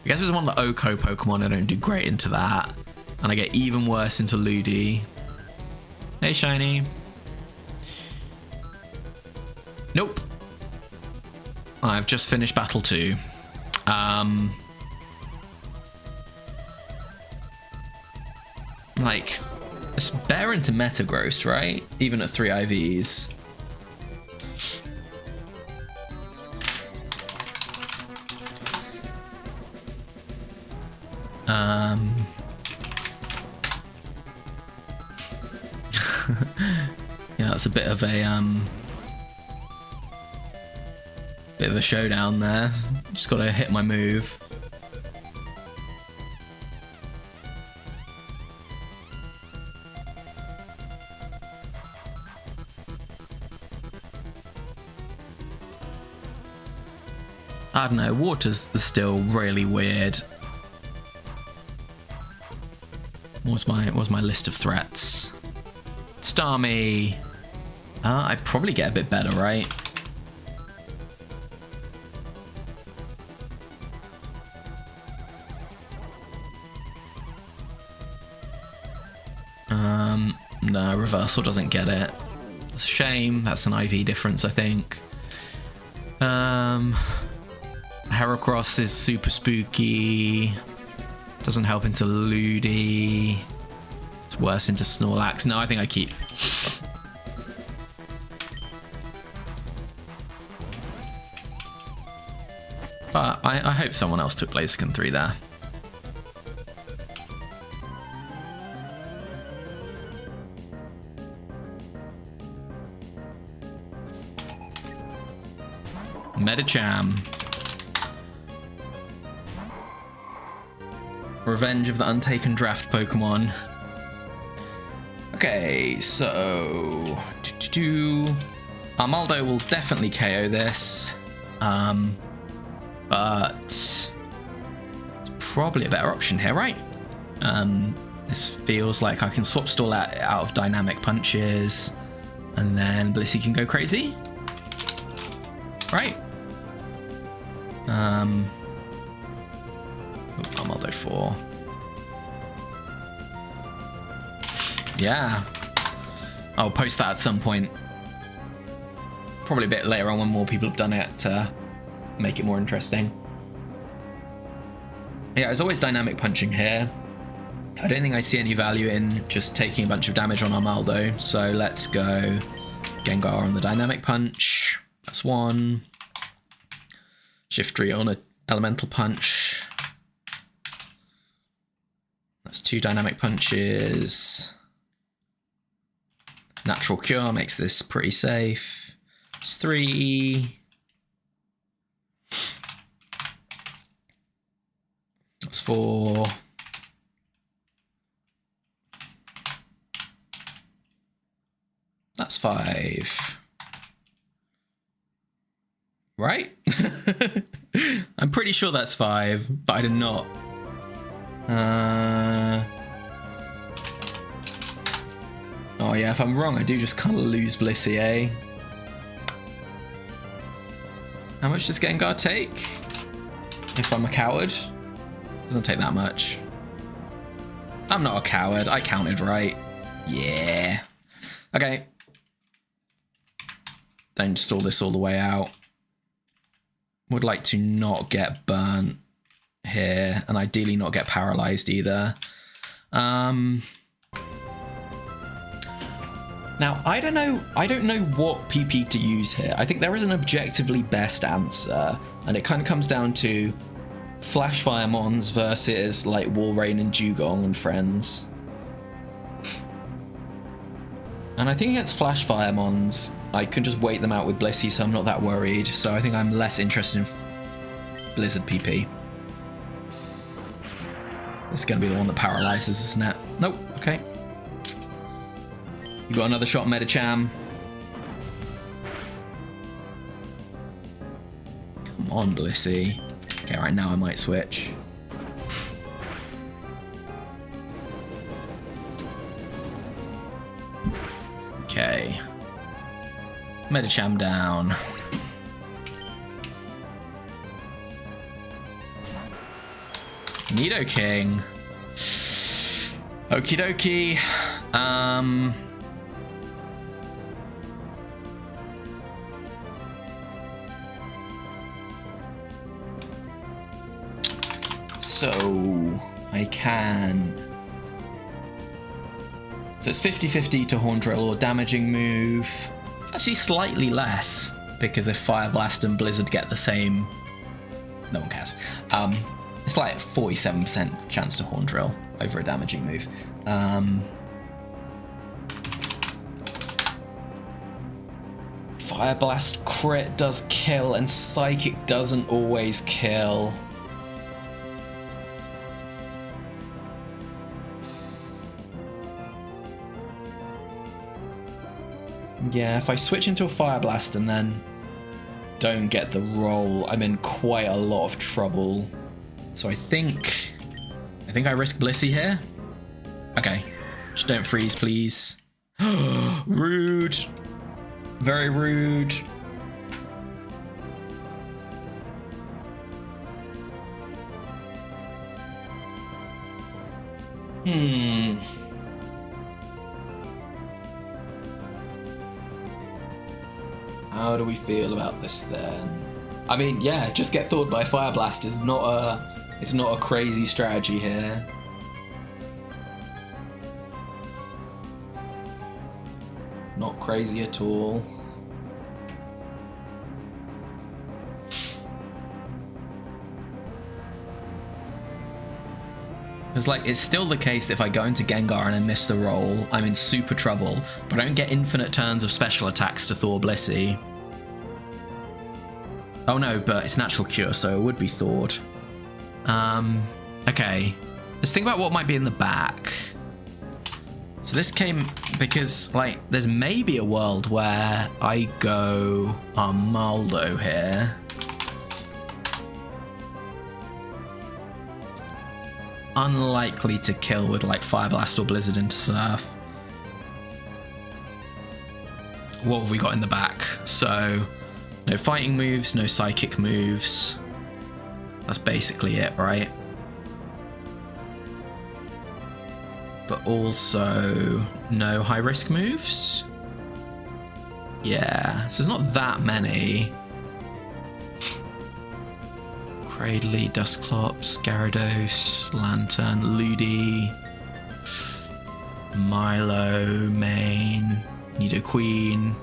Speaker 1: guess if it's one of the Oko Pokemon, I don't do great into that. And I get even worse into Ludi. Hey, Shiny. Nope. I've just finished Battle 2. Like, it's better into Metagross, right? Even at 3 IVs. Yeah, that's a bit of a showdown there. Just gotta hit my move. I don't know, water's still really weird. What's my list of threats? Starmie. I'd probably get a bit better, right? No, reversal doesn't get it. It's a shame. That's an IV difference, I think. Heracross is super spooky. Doesn't help into Ludi. It's worse into Snorlax. No, I think I keep. But I hope someone else took Blaziken 3 there. Medicham. Revenge of the Untaken Draft Pokemon. Okay, so Armaldo will definitely KO this, but it's probably a better option here, right? This feels like I can swap stall out of Dynamic Punches, and then Blissey can go crazy, right? Armaldo 4. Yeah. I'll post that at some point. Probably a bit later on when more people have done it to make it more interesting. Yeah, there's always Dynamic Punching here. I don't think I see any value in just taking a bunch of damage on Armaldo, so let's go Gengar on the Dynamic Punch. That's one. Shiftry on a Elemental Punch. That's 2 Dynamic Punches. Natural Cure makes this pretty safe. It's 3. That's 4. That's 5. Right? I'm pretty sure that's 5, but I did not. Oh yeah, if I'm wrong, I do just kind of lose Blissey, eh? How much does Gengar take? If I'm a coward? Doesn't take that much. I'm not a coward. I counted right. Yeah. Okay. Don't stall this all the way out. Would like to not get burnt here, and ideally not get paralyzed either. Now, I don't know what PP to use here. I think there is an objectively best answer, and it kind of comes down to Flash Firemons versus like Walrein and Dugong and friends. And I think against Flash Fire Mons, I can just wait them out with Blissey, so I'm not that worried. So I think I'm less interested in Blizzard PP. This is going to be the one that paralyzes, isn't it? Nope. Okay. You got another shot, Medicham. Come on, Blissey. Okay, right now I might switch. Okay. Medicham down. Nidoking. Okie dokie. So I can. So it's 50-50 to Horn Drill or damaging move. It's actually slightly less because if Fire Blast and Blizzard get the same, no one cares. It's like 47% chance to Horn Drill over a damaging move. Fire Blast crit does kill and Psychic doesn't always kill. Yeah, if I switch into a Fire Blast and then don't get the roll, I'm in quite a lot of trouble. So I think I risk Blissey here. Okay, just don't freeze, please. Rude. Very rude. How do we feel about this then? I mean, yeah, just get thawed by Fire Blast is not a crazy strategy here. Not crazy at all. It's like, it's still the case that if I go into Gengar and I miss the roll, I'm in super trouble, but I don't get infinite turns of special attacks to thaw Blissey. Oh no, but it's natural cure, so it would be thawed. Okay. Let's think about what might be in the back. So this came because, like, there's maybe a world where I go Armaldo here. Unlikely to kill with, like, Fire Blast or Blizzard into Surf. What have we got in the back? So, no fighting moves, no psychic moves. That's basically it, right? But also no high risk moves. Yeah, so there's not that many. Cradley, Dusclops, Gyarados, Lantern, Ludi, Milo, Main, Nidoqueen,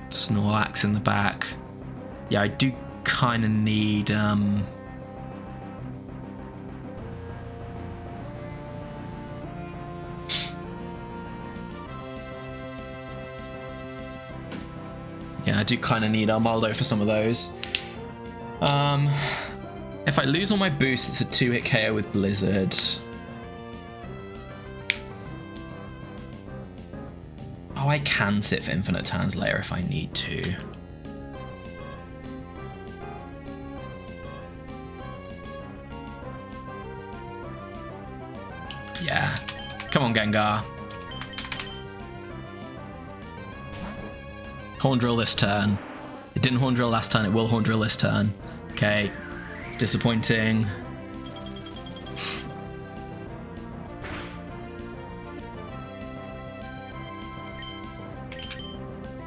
Speaker 1: Snorlax in the back. Yeah, I do kind of need yeah, I do kind of need Armaldo for some of those. If I lose all my boosts, it's a 2-hit KO with Blizzard. Oh, I can sit for infinite turns later if I need to. Yeah. Come on, Gengar. Horn Drill this turn. It didn't Horn Drill last turn, it will Horn Drill this turn. Okay. It's disappointing.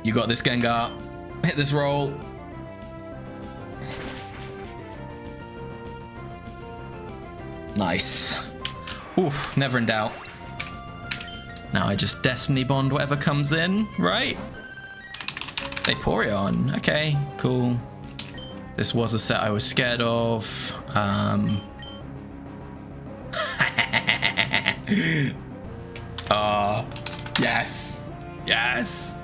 Speaker 1: You got this, Gengar. Hit this roll. Nice. Oof, never in doubt. Now I just Destiny Bond whatever comes in, right? Vaporeon. Okay, cool. This was a set I was scared of. Yes. Yes.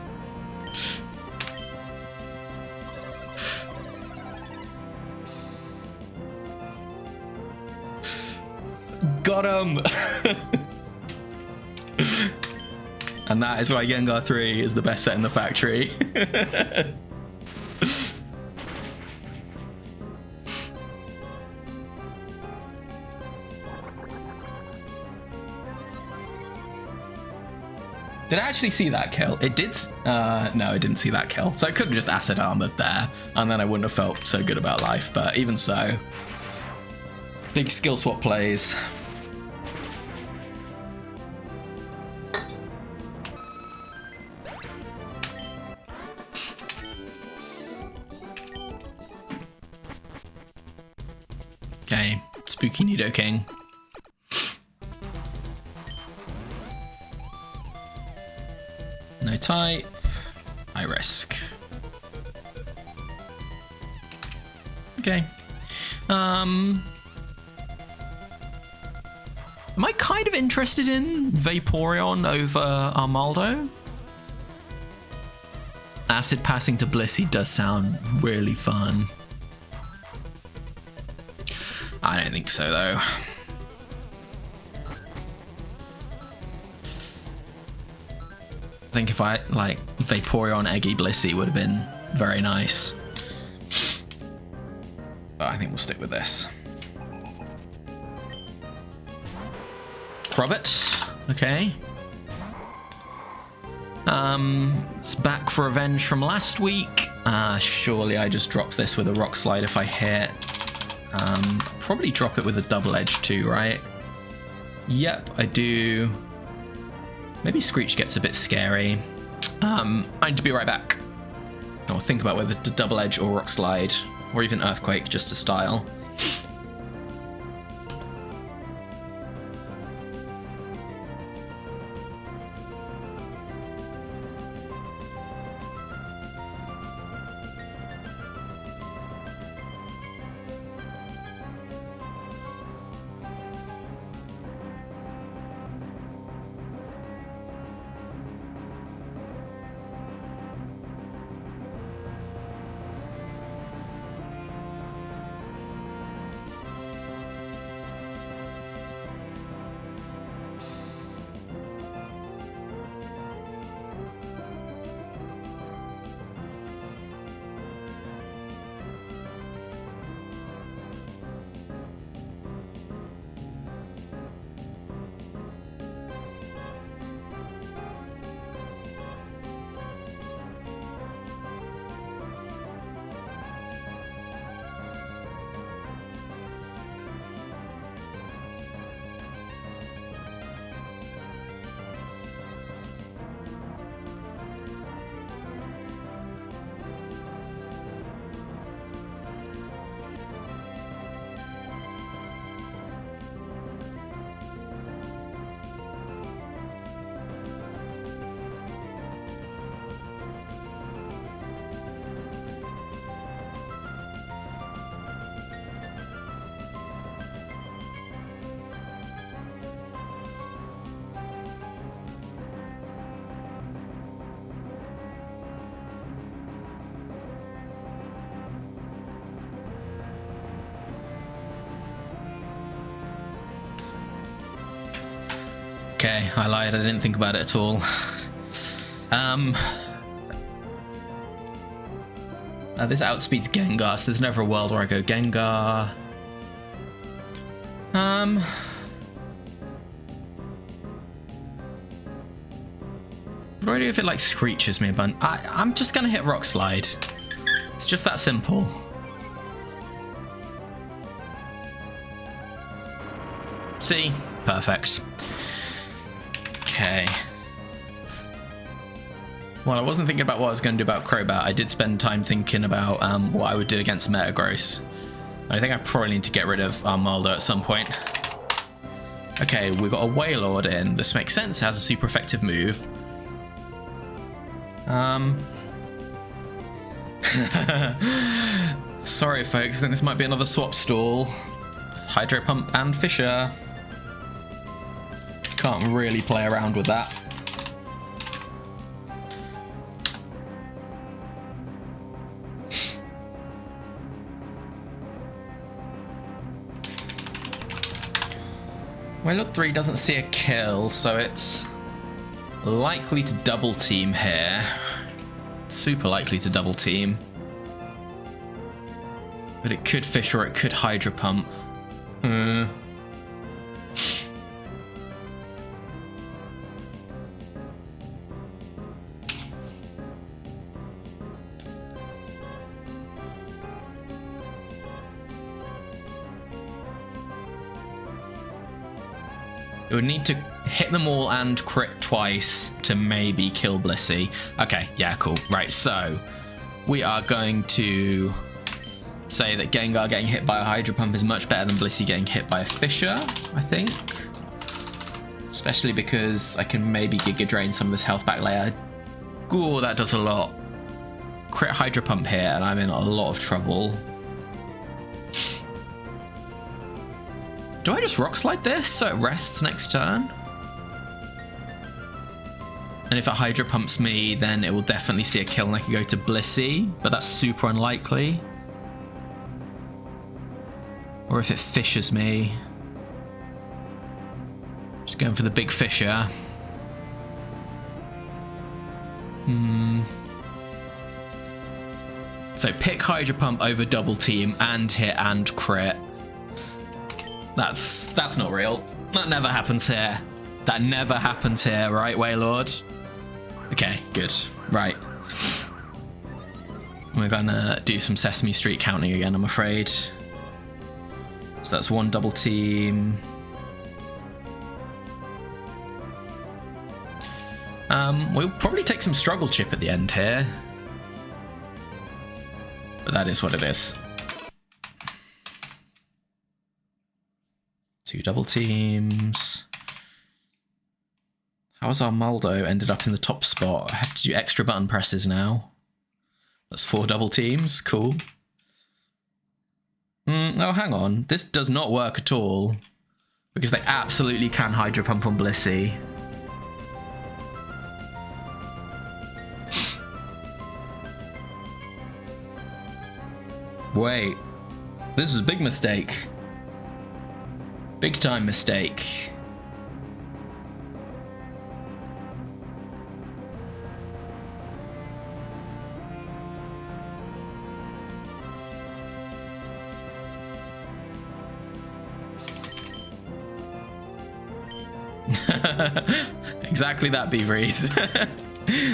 Speaker 1: Got him. And that is why Gengar 3 is the best set in the factory. Did I actually see that kill? It did. No, I didn't see that kill. So I could have just acid armored there, and then I wouldn't have felt so good about life. But even so, big skill swap plays. Okay, Spooky Nidoking. No type. High risk. Okay. Am I kind of interested in Vaporeon over Armaldo? Acid passing to Blissey does sound really fun. I don't think so, though. I think if I, like, Vaporeon Eggy Blissey would have been very nice. But I think we'll stick with this. Crobat. Okay. It's back for revenge from last week. Surely I just drop this with a Rock Slide if I hit. Probably drop it with a double edge too, right? Yep, I do. Maybe Screech gets a bit scary. I need to be right back. I'll think about whether to double edge or Rock Slide, or even Earthquake, just to style. Okay, I lied. I didn't think about it at all. This outspeeds Gengar, so there's never a world where I go Gengar. What do I do if it like screeches me a bunch? I'm just gonna hit Rock Slide. It's just that simple. See? Perfect. Okay. Well, I wasn't thinking about what I was going to do about Crobat. I did spend time thinking about what I would do against Metagross. I think I probably need to get rid of Armaldo at some point. Okay, we've got a Wailord in. This makes sense. It has a super effective move. Sorry, folks. I think this might be another swap stall. Hydro Pump and Fissure. Can't really play around with that. Wailord 3 doesn't see a kill, so it's likely to double team here. Super likely to double team. But it could fish or it could Hydro Pump. It would need to hit them all and crit twice to maybe kill Blissey. Okay, yeah, cool. Right, so we are going to say that Gengar getting hit by a Hydro Pump is much better than Blissey getting hit by a Fissure, I think. Especially because I can maybe Giga Drain some of this health back later. Ooh, that does a lot. Crit Hydro Pump here, and I'm in a lot of trouble. Do I just Rock Slide this so it rests next turn? And if it Hydro Pumps me, then it will definitely see a kill and I can go to Blissey, but that's super unlikely. Or if it Fissures me. Just going for the big Fissure. So pick Hydro Pump over double team and hit and crit. That's not real. That never happens here. That never happens here, right, Wailord? Okay, good. Right. We're gonna do some Sesame Street counting again, I'm afraid. So that's one double team. We'll probably take some Struggle Chip at the end here. But that is what it is. Two double teams. How has Armaldo ended up in the top spot? I have to do extra button presses now. That's 4 double teams. Cool. Oh, hang on. This does not work at all. Because they absolutely can Hydro Pump on Blissey. Wait. This is a big mistake. Big time mistake. Exactly that, Beaveries. That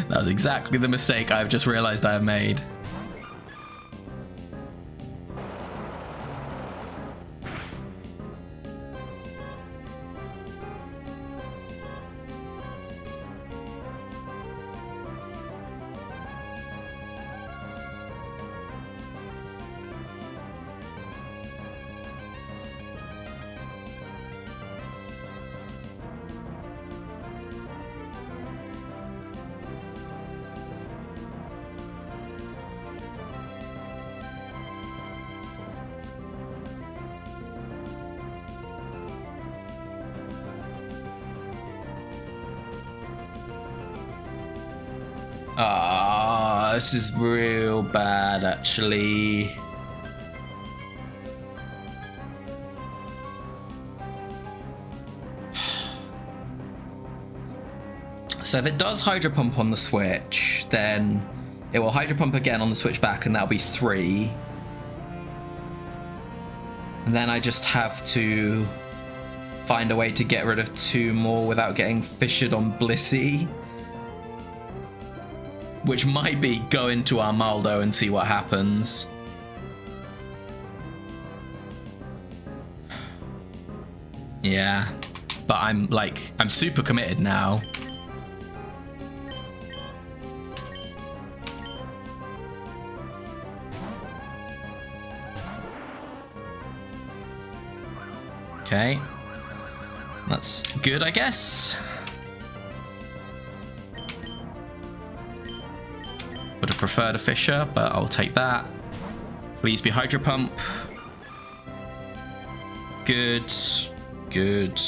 Speaker 1: was exactly the mistake I've just realized I have made. This is real bad, actually. So if it does Hydro Pump on the switch, then it will Hydro Pump again on the switch back, and that'll be 3. And then I just have to find a way to get rid of 2 more without getting fissured on Blissey. Which might be go into Armaldo and see what happens. Yeah, but I'm super committed now. Okay, that's good, I guess. Would have preferred a Fissure, but I'll take that. Please be Hydro Pump. Good. Good.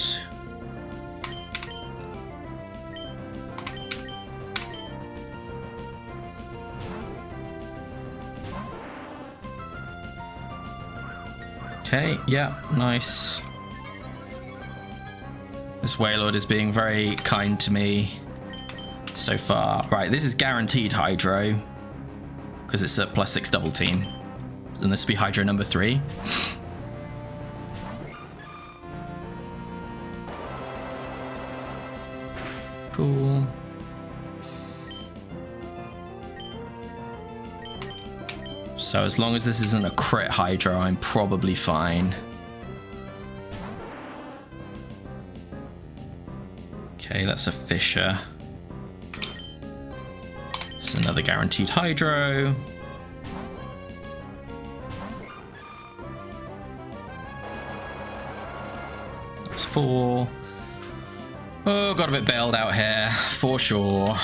Speaker 1: Okay, yeah, nice. This Wailord is being very kind to me so far. Right, this is guaranteed Hydro because it's a +6 double team. And this will be Hydro number 3. Cool. So as long as this isn't a crit Hydro, I'm probably fine. Okay, that's a Fissure. It's another guaranteed Hydro. That's 4. Oh, got a bit bailed out here, for sure.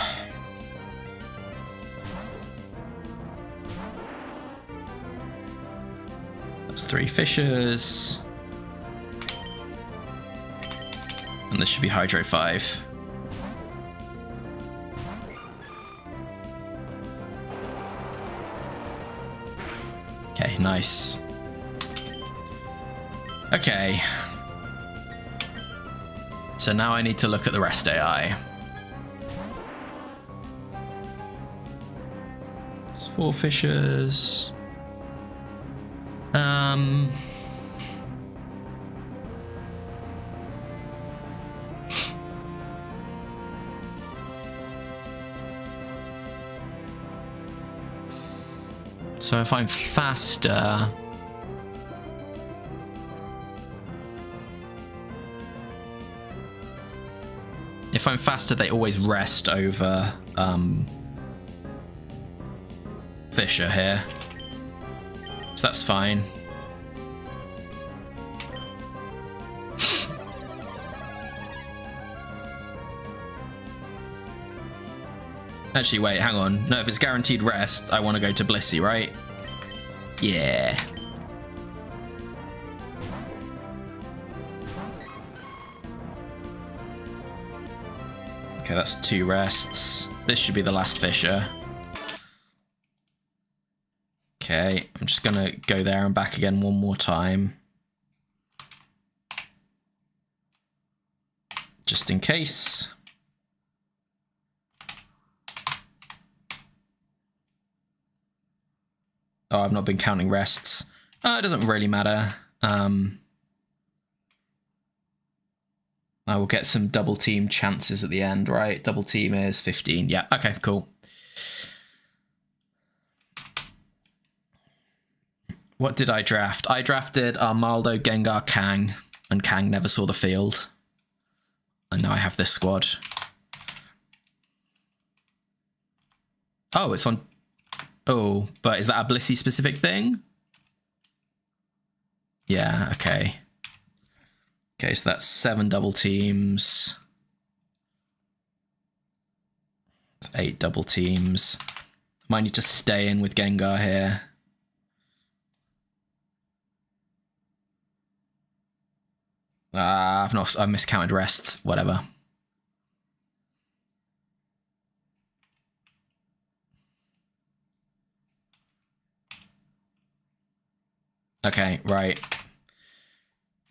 Speaker 1: That's 3 Fissures. And this should be Hydro 5. Okay, nice. Okay. So now I need to look at the rest AI. It's 4 Fissures. So if I'm faster... If I'm faster, they always rest over Fissure here. So that's fine. Actually, wait, hang on. No, if it's guaranteed rest, I want to go to Blissey, right? Yeah. Okay, that's 2 rests. This should be the last Fissure. Okay, I'm just gonna go there and back again one more time. Just in case. Oh, I've not been counting rests. It doesn't really matter. I will get some double team chances at the end, right? Double team is 15. Yeah, okay, cool. What did I draft? I drafted Armaldo, Gengar, Kang, and Kang never saw the field. And now I have this squad. Oh, it's on... Oh, but is that a Blissey specific thing? Yeah, okay. Okay, so that's 7 double teams. It's 8 double teams. Might need to stay in with Gengar here. I've miscounted rests, whatever. Okay, right.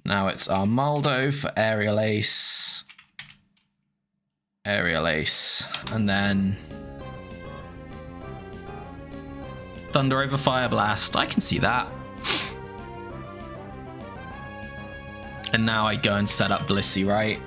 Speaker 1: Now it's Armaldo for Aerial Ace. Aerial Ace. And then... Thunder over Fire Blast. I can see that. And now I go and set up Blissey, right?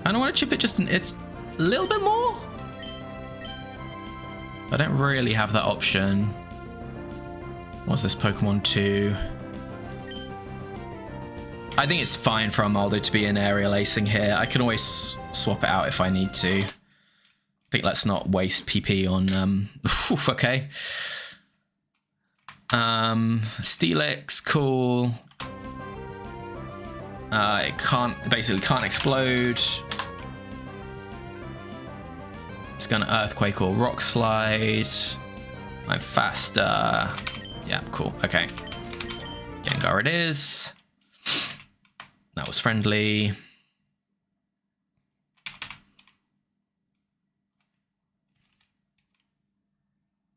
Speaker 1: I don't want to chip it just it's a little bit more. I don't really have that option. What's this Pokemon 2? I think it's fine for Armaldo to be an aerial acing here. I can always swap it out if I need to. I think let's not waste PP on okay. Steelix, cool. It basically can't explode. It's gonna Earthquake or Rock Slide. I'm faster. Yeah, cool. Okay. Gengar it is. That was friendly. 'Cause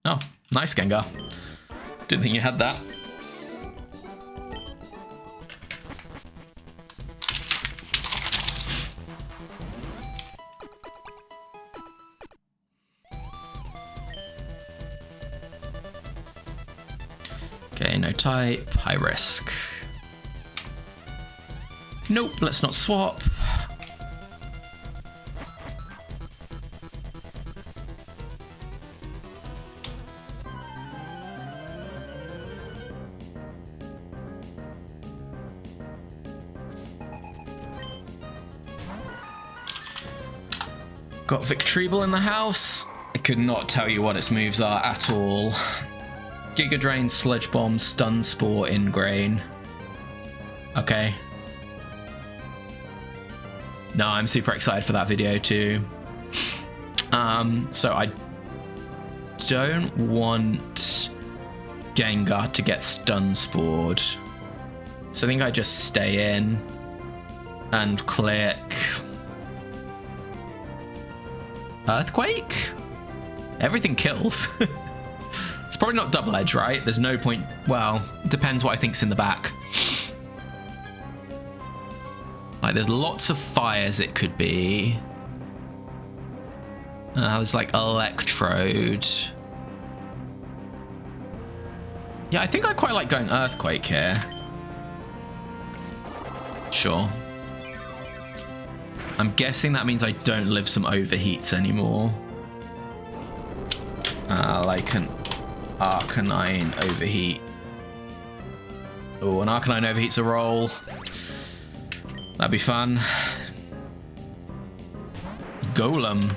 Speaker 1: Oh, nice, Gengar. Didn't think you had that. Okay, no type, high risk. Nope, let's not swap. Got Victreebel in the house. I could not tell you what its moves are at all. Giga Drain, Sludge Bomb, Stun Spore, Ingrain. Okay. No, I'm super excited for that video too. So I don't want Gengar to get Stun Spored. So I think I just stay in and click Earthquake? Everything kills. It's probably not double edge, right? There's no point. Well, depends what I think's in the back. Like, there's lots of fires it could be. There's like Electrode. Yeah, I think I quite like going Earthquake here. Sure. I'm guessing that means I don't live some overheats anymore. Like an Arcanine overheat. Oh, an Arcanine overheat's a roll. That'd be fun. Golem.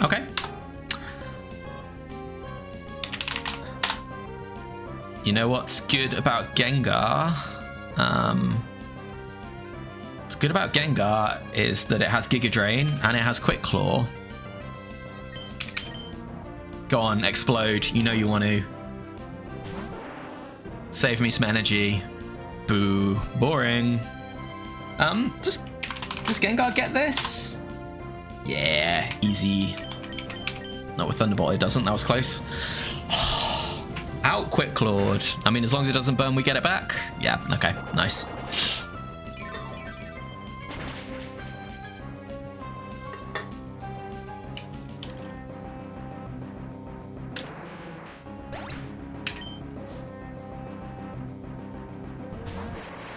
Speaker 1: Okay. You know what's good about Gengar? What's good about Gengar is that it has Giga Drain and it has Quick Claw. Go on, explode. You know you want to. Save me some energy. Boo. Boring. Does Gengar get this? Yeah, easy. Not with Thunderbolt, it doesn't. That was close. Out Quick Clawed. I mean, as long as it doesn't burn, we get it back. Yeah, okay, nice.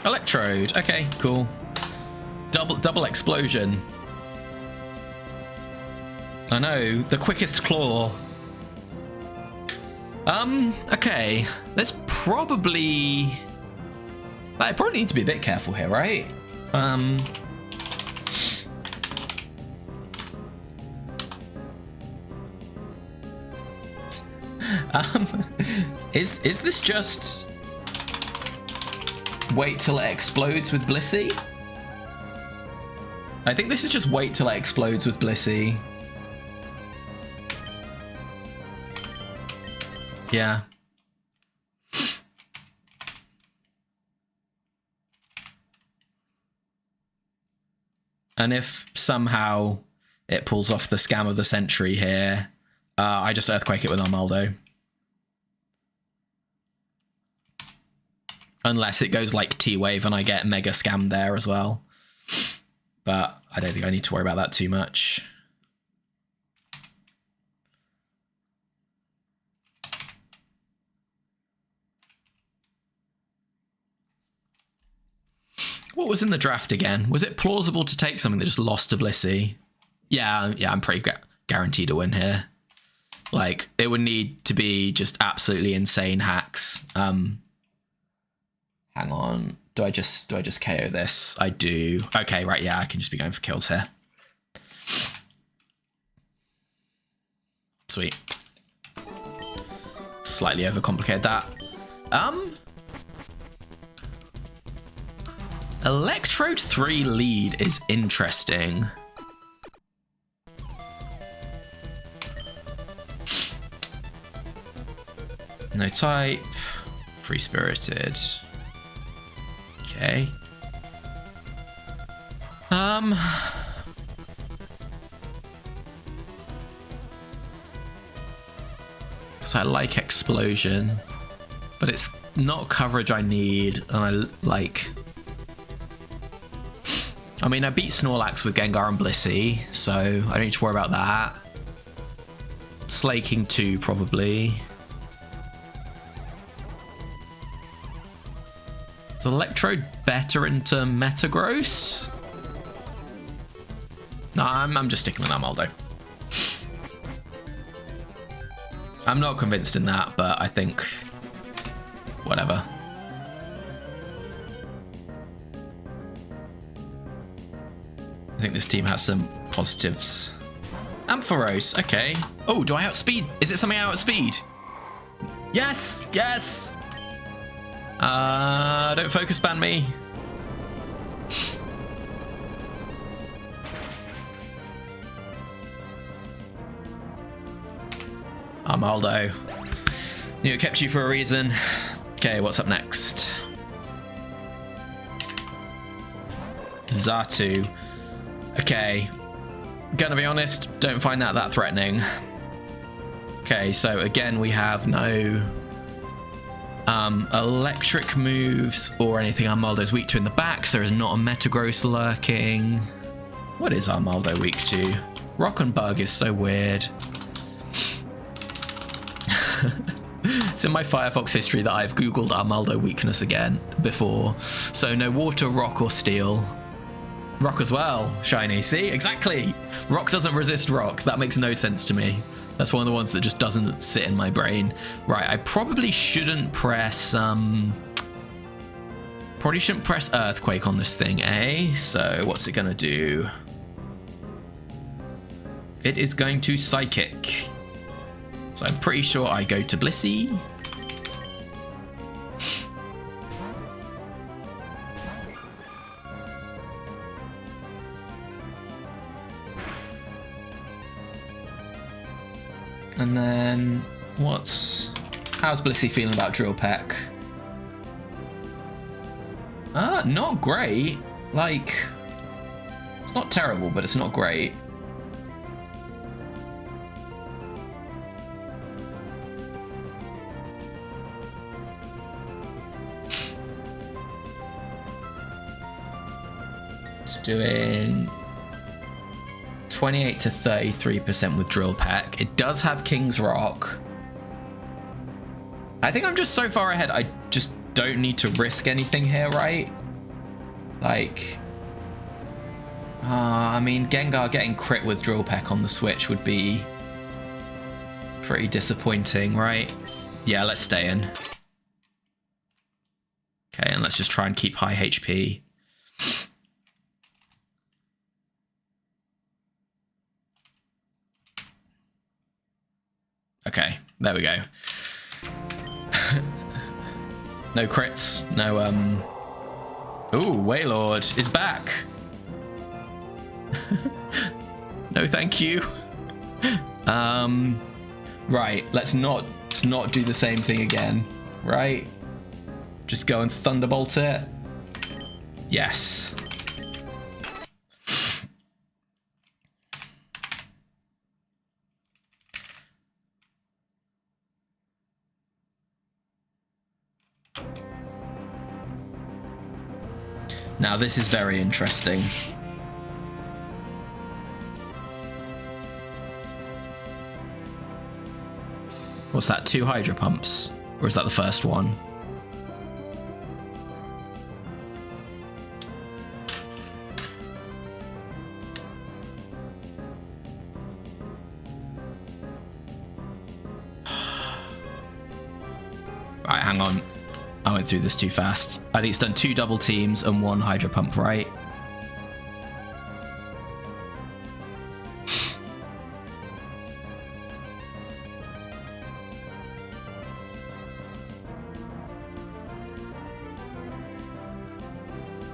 Speaker 1: Electrode. Okay, cool. Double explosion. I know, the quickest claw. Okay. Let's probably... I probably need to be a bit careful here, right? Is this just... wait till it explodes with Blissey? I think this is just wait till it explodes with Blissey. Yeah. And if somehow it pulls off the scam of the century here, I just Earthquake it with Armaldo. Unless it goes like T-Wave and I get Mega Scammed there as well. But I don't think I need to worry about that too much. What was in the draft again? Was it plausible to take something that just lost to Blissey? Yeah, I'm pretty guaranteed to win here. Like, it would need to be just absolutely insane hacks. Hang on. Do I just KO this? I do. Okay, right, yeah, I can just be going for kills here. Sweet. Slightly overcomplicated that. Electrode 3 lead is interesting. No type. Free Spirited. Okay. because I like explosion, but it's not coverage I need, and I like... I mean, I beat Snorlax with Gengar and Blissey, so I don't need to worry about that. Slaking 2, probably. Is Electrode better into Metagross? No, I'm just sticking with Armaldo. I'm not convinced in that, but I think... whatever. I think this team has some positives. Ampharos, okay. Oh, do I outspeed? Is it something I outspeed? Yes, yes! Don't focus ban me. Armaldo. Knew it kept you for a reason. Okay, what's up next? Xatu. Okay. Gonna be honest, don't find that threatening. Okay, so again, we have no electric moves or anything Armaldo's weak to in the back, so there is not a Metagross lurking. What is Armaldo weak to? Rock and Bug is so weird. It's in my Firefox history that I've googled Armaldo weakness again before. So no water, rock, or steel. Rock as well, Shiny. See, exactly. Rock doesn't resist rock. That makes no sense to me. That's one of the ones that just doesn't sit in my brain. Right, I probably shouldn't press Earthquake on this thing, eh? So what's it gonna do? It is going to Psychic. So I'm pretty sure I go to Blissey. And then how's Blissey feeling about Drill Peck? Not great. Like, it's not terrible, but it's not great. It's doing 28 to 33% with Drill Peck. It does have King's Rock. I think I'm just so far ahead, I just don't need to risk anything here, right? Like... I mean, Gengar getting crit with Drill Peck on the Switch would be pretty disappointing, right? Yeah, let's stay in. Okay, and let's just try and keep high HP. Okay, there we go. No crits, no, Ooh, Wailord is back! No, thank you. Right, let's not do the same thing again, right? Just go and Thunderbolt it. Yes. Now this is very interesting. What's that, 2 Hydro Pumps? Or is that the first one? Right, hang on. I went through this too fast. I think it's done 2 double teams and 1 Hydro Pump, right?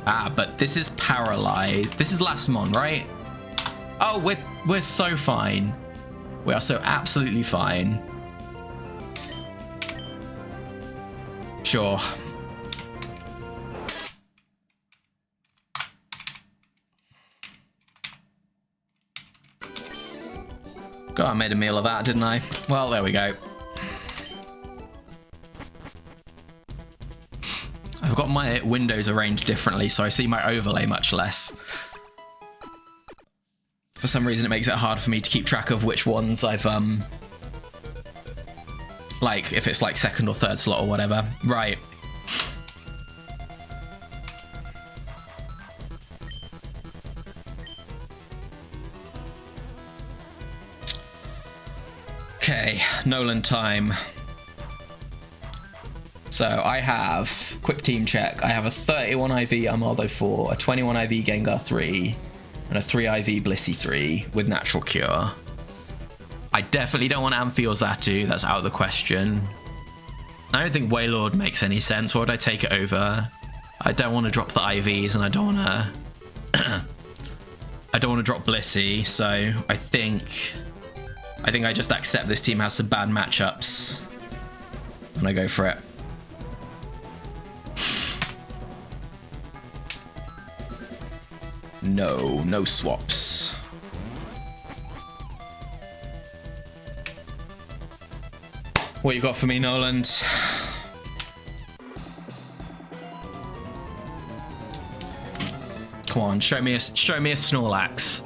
Speaker 1: Ah, but this is paralyzed. This is last mon, right? Oh, we're so fine. We are so absolutely fine. Sure. God, I made a meal of that, didn't I? Well, there we go. got my windows arranged differently, so I see my overlay much less. For some reason, it makes it hard for me to keep track of which ones I've, like, if it's like second or third slot or whatever. Right. Okay, Nolan time. So I have, quick team check, I have a 31 IV Armaldo 4, a 21 IV Gengar 3, and a 3 IV Blissey 3 with Natural Cure. I definitely don't want Amphi or Xatu, that's out of the question. I don't think Wailord makes any sense. Why would I take it over? I don't want to drop the IVs, and I don't want to... I don't want to drop Blissey, so I think I just accept this team has some bad matchups, and I go for it. No swaps. What you got for me, Noland? Come on, show me a Snorlax.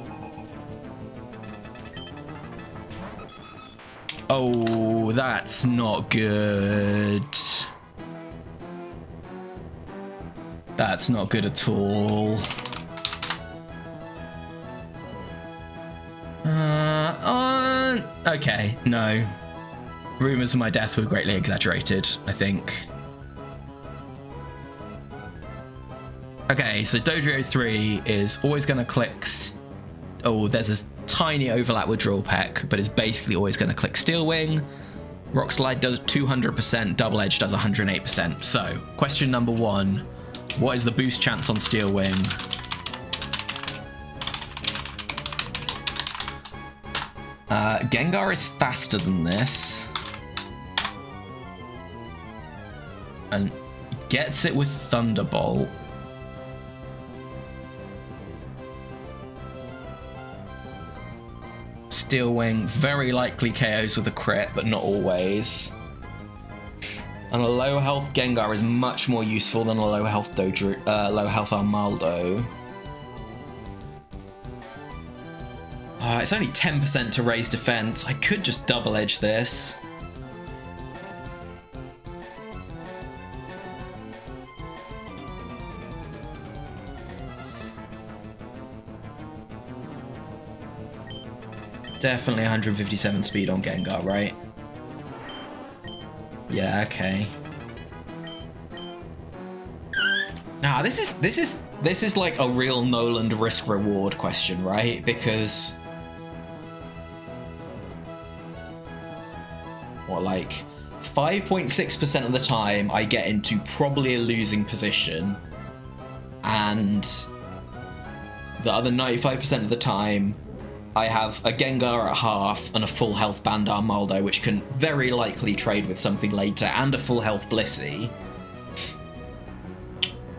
Speaker 1: Oh, that's not good. That's not good at all. Okay, no. Rumors of my death were greatly exaggerated, I think. Okay, so Dodrio 3 is always going to click... Oh, there's a tiny overlap with Drill Peck, but it's basically always going to click Steel Wing. Rock Slide does 200%, Double Edge does 108%. So, question number 1. What is the boost chance on Steel Wing? Gengar is faster than this. And gets it with Thunderbolt. Steel Wing very likely KOs with a crit, but not always. And a low health Gengar is much more useful than a low health low health Armaldo. It's only 10% to raise defense. I could just double edge this. Definitely 157 speed on Gengar, right? Yeah, okay. Nah, this is like a real Noland risk reward question, right? Because what, like 5.6% of the time I get into probably a losing position, and the other 95% of the time I have a Gengar at half and a full health Band Armaldo, which can very likely trade with something later, and a full health Blissey.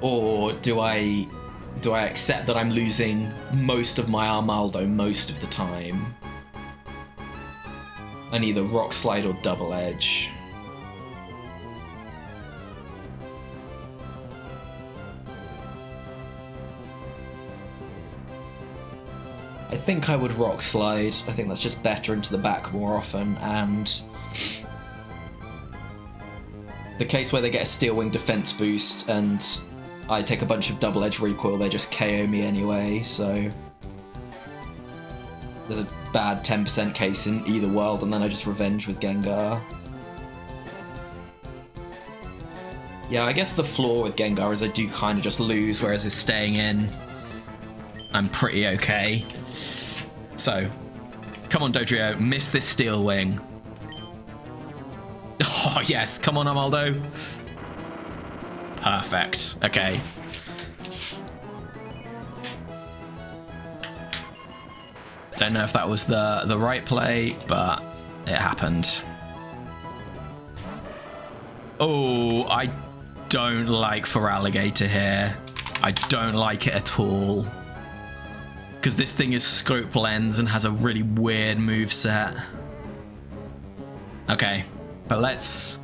Speaker 1: Or do I accept that I'm losing most of my Armaldo most of the time and either Rock Slide or Double Edge? I think I would Rock Slide. I think that's just better into the back more often, and the case where they get a Steel Wing defense boost and I take a bunch of Double Edge recoil, they just KO me anyway, so there's a bad 10% case in either world, and then I just revenge with Gengar. Yeah, I guess the flaw with Gengar is I do kind of just lose, whereas his staying in, I'm pretty okay. So, come on, Dodrio, miss this Steel Wing. Oh, yes, come on, Armaldo. Perfect, okay. Don't know if that was the right play, but it happened. Oh, I don't like Feraligatr here. I don't like it at all. Because this thing is Scope Lens and has a really weird moveset. Okay, but let's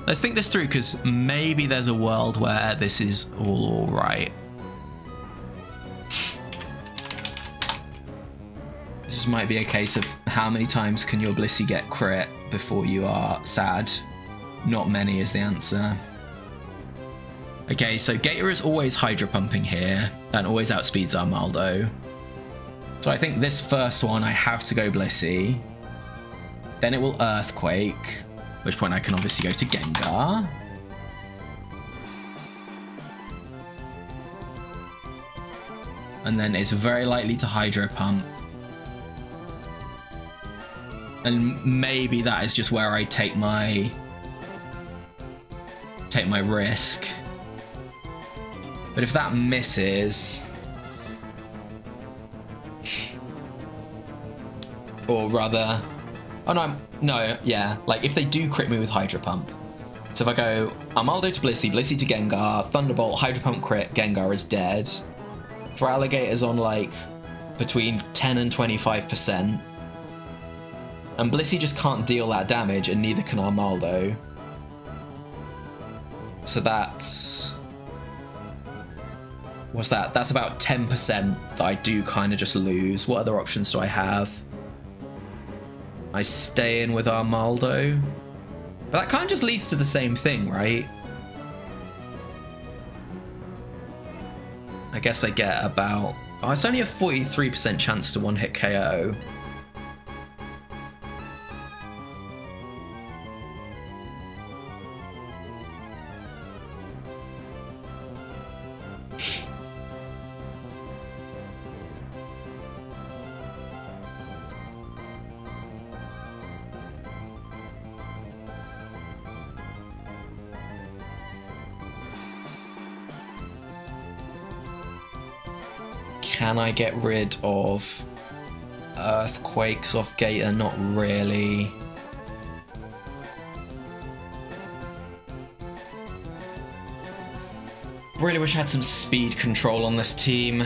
Speaker 1: Let's think this through, because maybe there's a world where this is all right. This just might be a case of how many times can your Blissey get crit before you are sad? Not many is the answer. Okay, so Gator is always Hydro Pumping here and always outspeeds Armaldo. So I think this first one I have to go Blissey. Then it will Earthquake, at which point I can obviously go to Gengar. And then it's very likely to Hydro Pump. And maybe that is just where I take my risk. But if that misses, or rather, oh no, yeah, like if they do crit me with Hydro Pump. So if I go Armaldo to Blissey, Blissey to Gengar, Thunderbolt, Hydro Pump crit, Gengar is dead. For Alligator's on like between 10 and 25%. And Blissey just can't deal that damage, and neither can Armaldo. So that's... what's that? That's about 10% that I do kind of just lose. What other options do I have? I stay in with Armaldo. But that kind of just leads to the same thing, right? I guess I get about... oh, it's only a 43% chance to one-hit KO. Can I get rid of Earthquakes off Gator? Not really. Really wish I had some speed control on this team.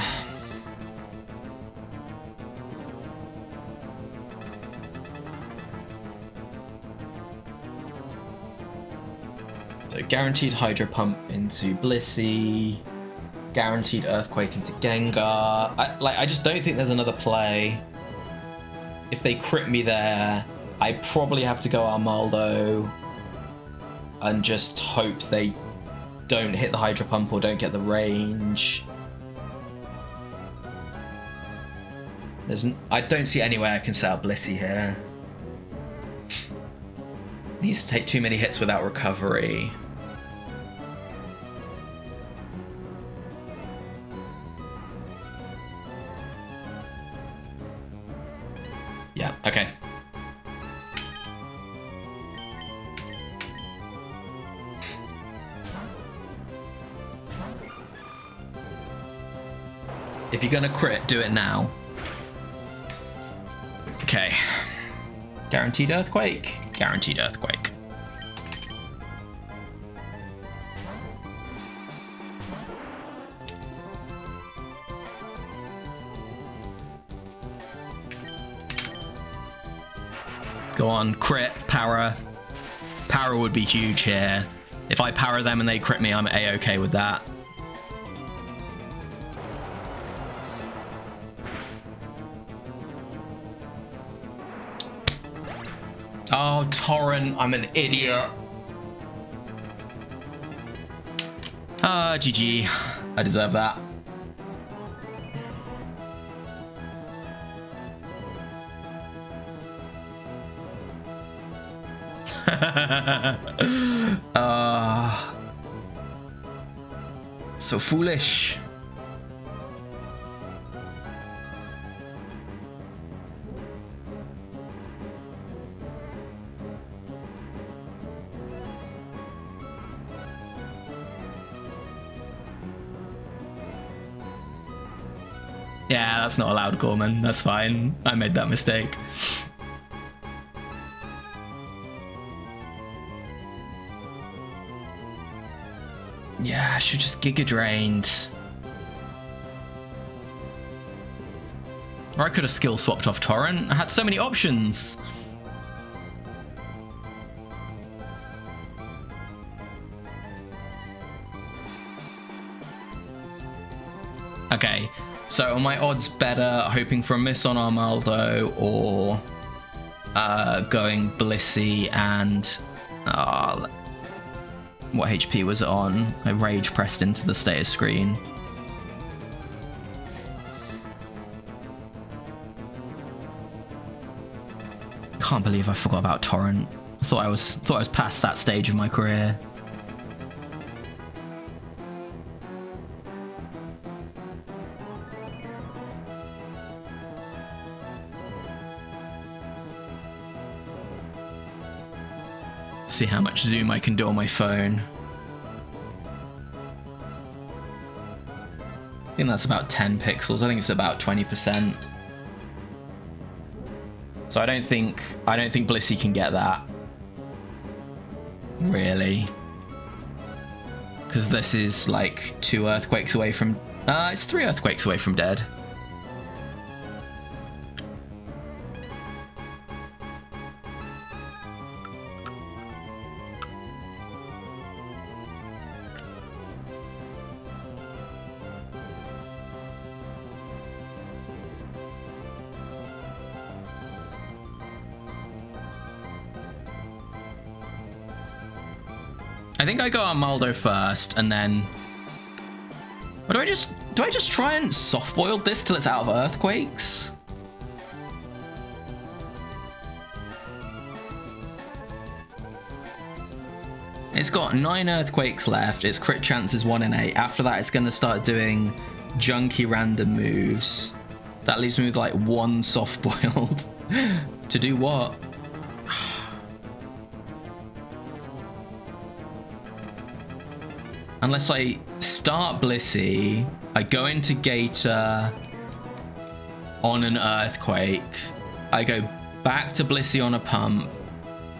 Speaker 1: So guaranteed Hydro Pump into Blissey. Guaranteed Earthquake into Gengar. I just don't think there's another play. If they crit me there, I probably have to go Armaldo and just hope they don't hit the Hydro Pump or don't get the range. I don't see any way I can set up Blissey here. Needs to take too many hits without recovery. Yeah, okay. If you're gonna crit, do it now. Okay. Guaranteed Earthquake. Guaranteed Earthquake. Go on, crit, power. Power would be huge here. If I power them and they crit me, I'm A-okay with that. Oh, Torrent, I'm an idiot. Ah, GG. I deserve that. So foolish. Yeah, that's not allowed, Gorman. That's fine. I made that mistake. Yeah, I should just Giga Drained. Or I could have skill swapped off Torrent. I had so many options. Okay, so are my odds better hoping for a miss on Armaldo or going Blissey and... what HP was it on? I rage pressed into the status screen. Can't believe I forgot about Torrent. I thought I was past that stage of my career. See how much zoom I can do on my phone. I think that's about 10 pixels. I think it's about 20%. So I don't think Blissey can get that. Really. Because this is like 2 earthquakes away from... it's 3 earthquakes away from dead. I think I go Armaldo first, and then... Or do I just try and soft-boil this till it's out of earthquakes? It's got 9 earthquakes left. Its crit chance is 1 in 8. After that, it's going to start doing junky random moves. That leaves me with like 1 soft-boiled. To do what? Unless I start Blissey, I go into Gator on an Earthquake, I go back to Blissey on a Pump,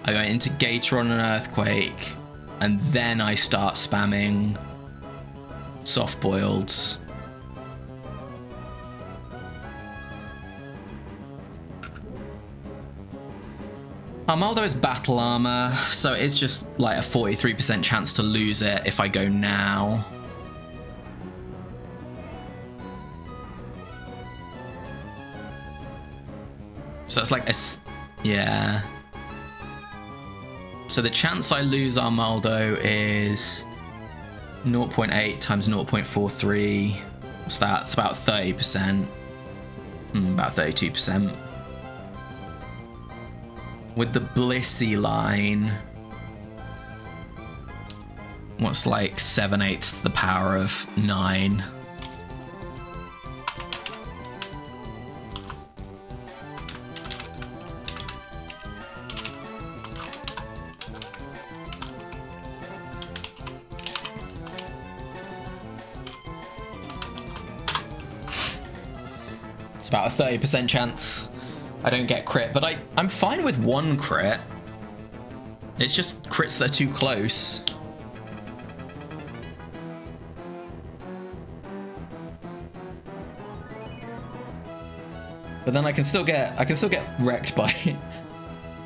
Speaker 1: I go into Gator on an Earthquake, and then I start spamming soft-boileds. Armaldo is battle armor, so it's just like a 43% chance to lose it if I go now. So it's like a... yeah. So the chance I lose Armaldo is 0.8 times 0.43. What's that? It's about 30%. About 32%. With the Blissey line, what's like 7/8 the power of 9? It's about a 30% chance I don't get crit, but I'm fine with 1 crit. It's just crits that are too close. But then I can still get wrecked by I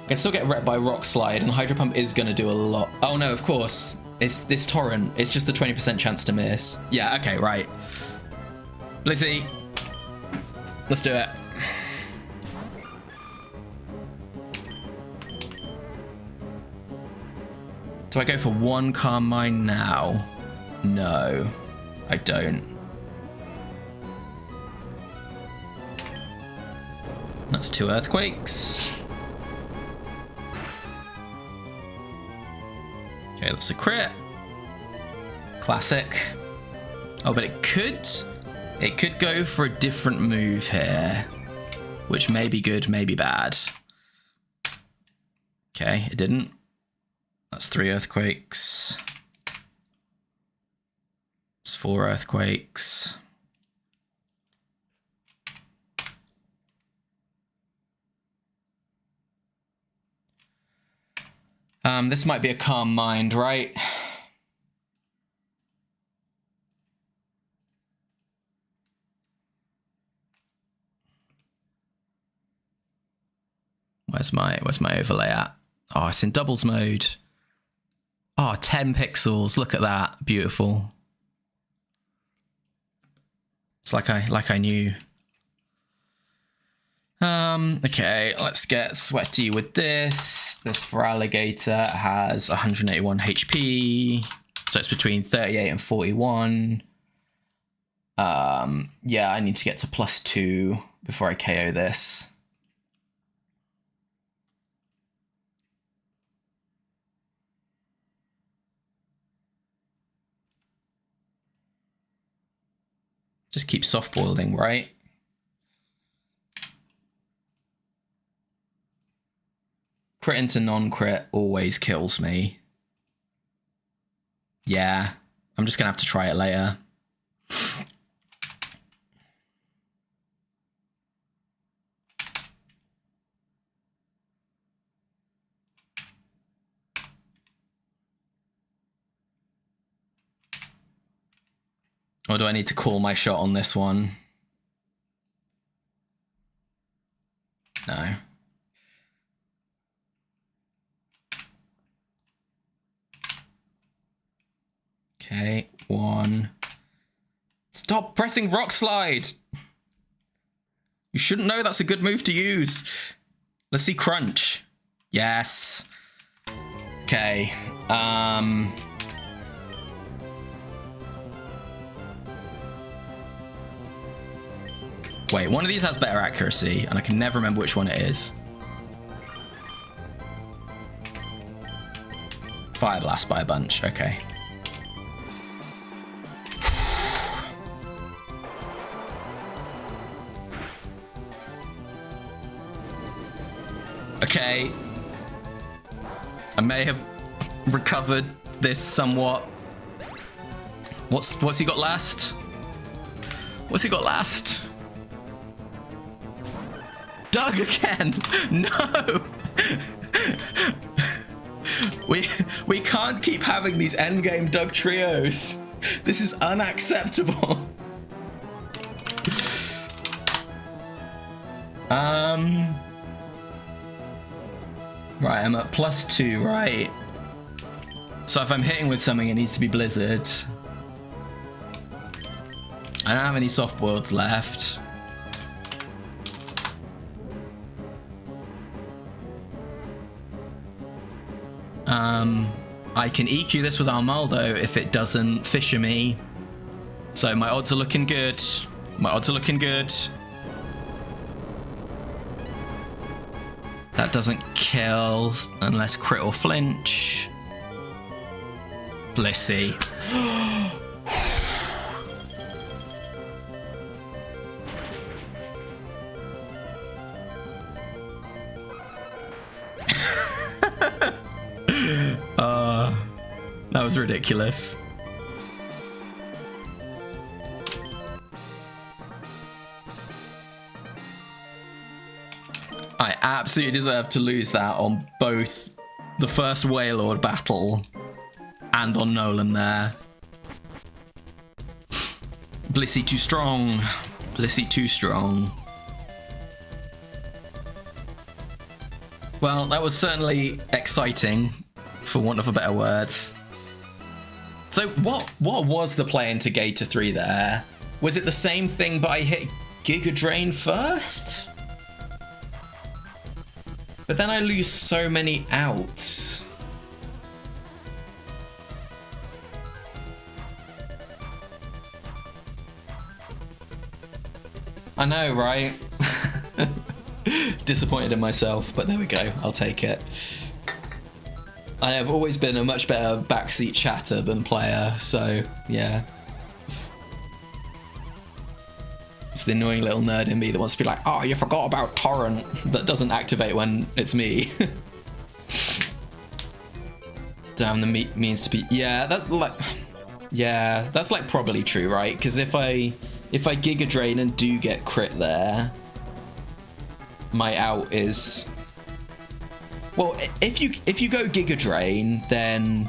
Speaker 1: can still get wrecked by Rock Slide, and Hydro Pump is gonna do a lot. Oh no, of course. It's this Torrent. It's just the 20% chance to miss. Yeah, okay, right. Blissey. Let's do it. Do I go for 1 Calm Mind now? No, I don't. That's 2 Earthquakes. Okay, that's a crit. Classic. Oh, but it could go for a different move here, which may be good, may be bad. Okay, it didn't. That's 3 Earthquakes. It's 4 Earthquakes. This might be a Calm Mind, right? Where's my overlay at? Oh, it's in doubles mode. Oh, 10 pixels. Look at that. Beautiful. It's like I knew. Okay, let's get sweaty with this. This Feraligatr has 181 HP, so it's between 38 and 41. Yeah, I need to get to +2 before I KO this. Just keep soft boiling, right? Crit into non-crit always kills me. Yeah, I'm just gonna have to try it later. Or do I need to call my shot on this one? No. Okay, 1. Stop pressing Rock Slide! You shouldn't know that's a good move to use. Let's see Crunch. Yes. Okay, wait, one of these has better accuracy, and I can never remember which one it is. Fire Blast by a bunch, okay. Okay. I may have recovered this somewhat. What's he got last? What's he got last? Doug again! No! We can't keep having these endgame Doug trios. This is unacceptable. Right, I'm at +2, right? So if I'm hitting with something, it needs to be Blizzard. I don't have any soft boileds left. I can EQ this with Armaldo if it doesn't Fisher me. So my odds are looking good. My odds are looking good. That doesn't kill unless crit or flinch. Blissey. That was ridiculous. I absolutely deserve to lose that on both the first Wailord battle and on Nolan there. Blissey too strong. Blissey too strong. Well, that was certainly exciting, for want of a better word. So what was the play into Gator 3 there? Was it the same thing but I hit Giga Drain first? But then I lose so many outs. I know, right? Disappointed in myself, but there we go. I'll take it. I have always been a much better backseat chatter than player, so yeah. It's the annoying little nerd in me that wants to be like, oh, you forgot about Torrent. That doesn't activate when it's me. Damn, the means to be... Yeah, that's like... Yeah, that's like probably true, right? Because if I Giga Drain and do get crit there, my out is... Well, if you go Giga Drain, then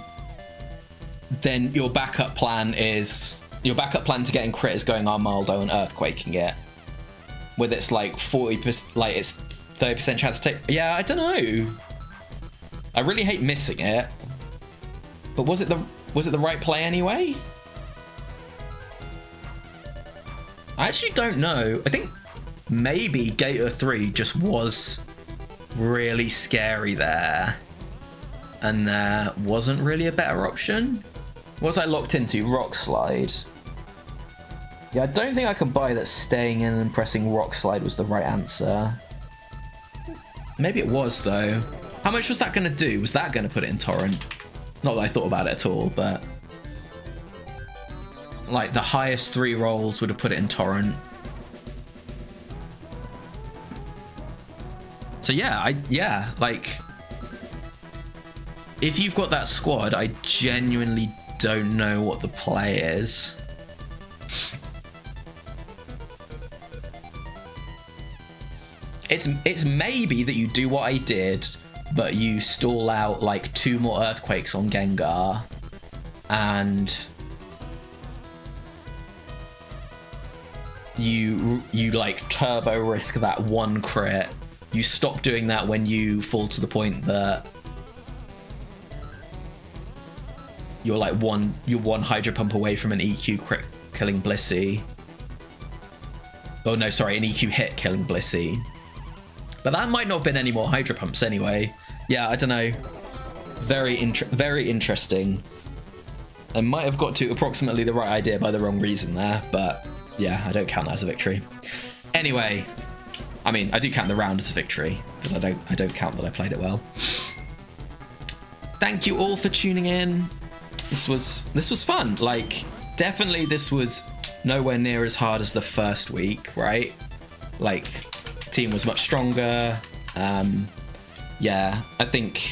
Speaker 1: your backup plan to getting crit is going Armaldo and Earthquaking it, with its like 40%, like it's 30% chance to take. Yeah, I don't know. I really hate missing it, but was it the right play anyway? I actually don't know. I think maybe Gator 3 just was really scary there. And there wasn't really a better option. What was I locked into? Rock Slide. Yeah, I don't think I can buy that staying in and pressing Rock Slide was the right answer. Maybe it was, though. How much was that going to do? Was that going to put it in Torrent? Not that I thought about it at all, but... like, the highest 3 rolls would have put it in Torrent. So yeah, like... if you've got that squad, I genuinely don't know what the play is. It's maybe that you do what I did, but you stall out like 2 more Earthquakes on Gengar, and you like turbo risk that 1 crit. You stop doing that when you fall to the point that you're like one Hydro Pump away from an EQ crit killing Blissey. Oh no, sorry, an EQ hit killing Blissey. But that might not have been any more Hydro Pumps anyway. Yeah, I don't know. Very interesting. I might have got to approximately the right idea by the wrong reason there, but yeah, I don't count that as a victory. Anyway, I mean, I do count the round as a victory, but I don't count that I played it well. Thank you all for tuning in. This was fun. Like, definitely this was nowhere near as hard as the first week, right? Like, team was much stronger. Yeah, I think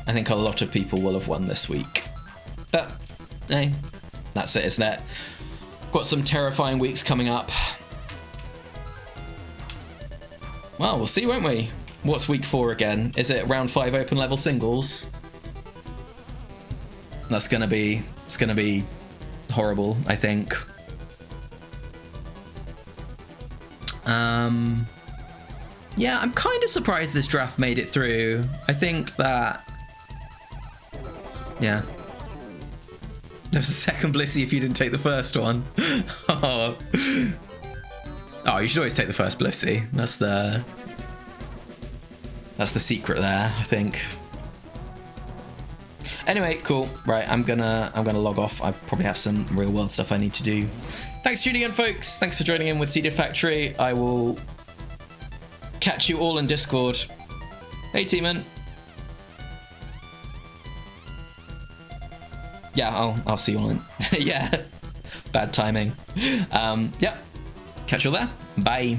Speaker 1: a lot of people will have won this week. But hey, that's it, isn't it? Got some terrifying weeks coming up. Well, we'll see, won't we? What's week 4 again? Is it round 5 open level singles? It's gonna be horrible, I think. Yeah, I'm kind of surprised this draft made it through. I think that, yeah. There's a second Blissey if you didn't take the first one. Oh, you should always take the first Blissey. That's the secret there, I think. Anyway, cool. Right, I'm gonna log off. I probably have some real world stuff I need to do. Thanks for tuning in, folks. Thanks for joining in with Seeded Factory. I will catch you all in Discord. Hey, Teeman. Yeah, I'll see you all in. Yeah, bad timing. Yeah, catch you all there. Bye.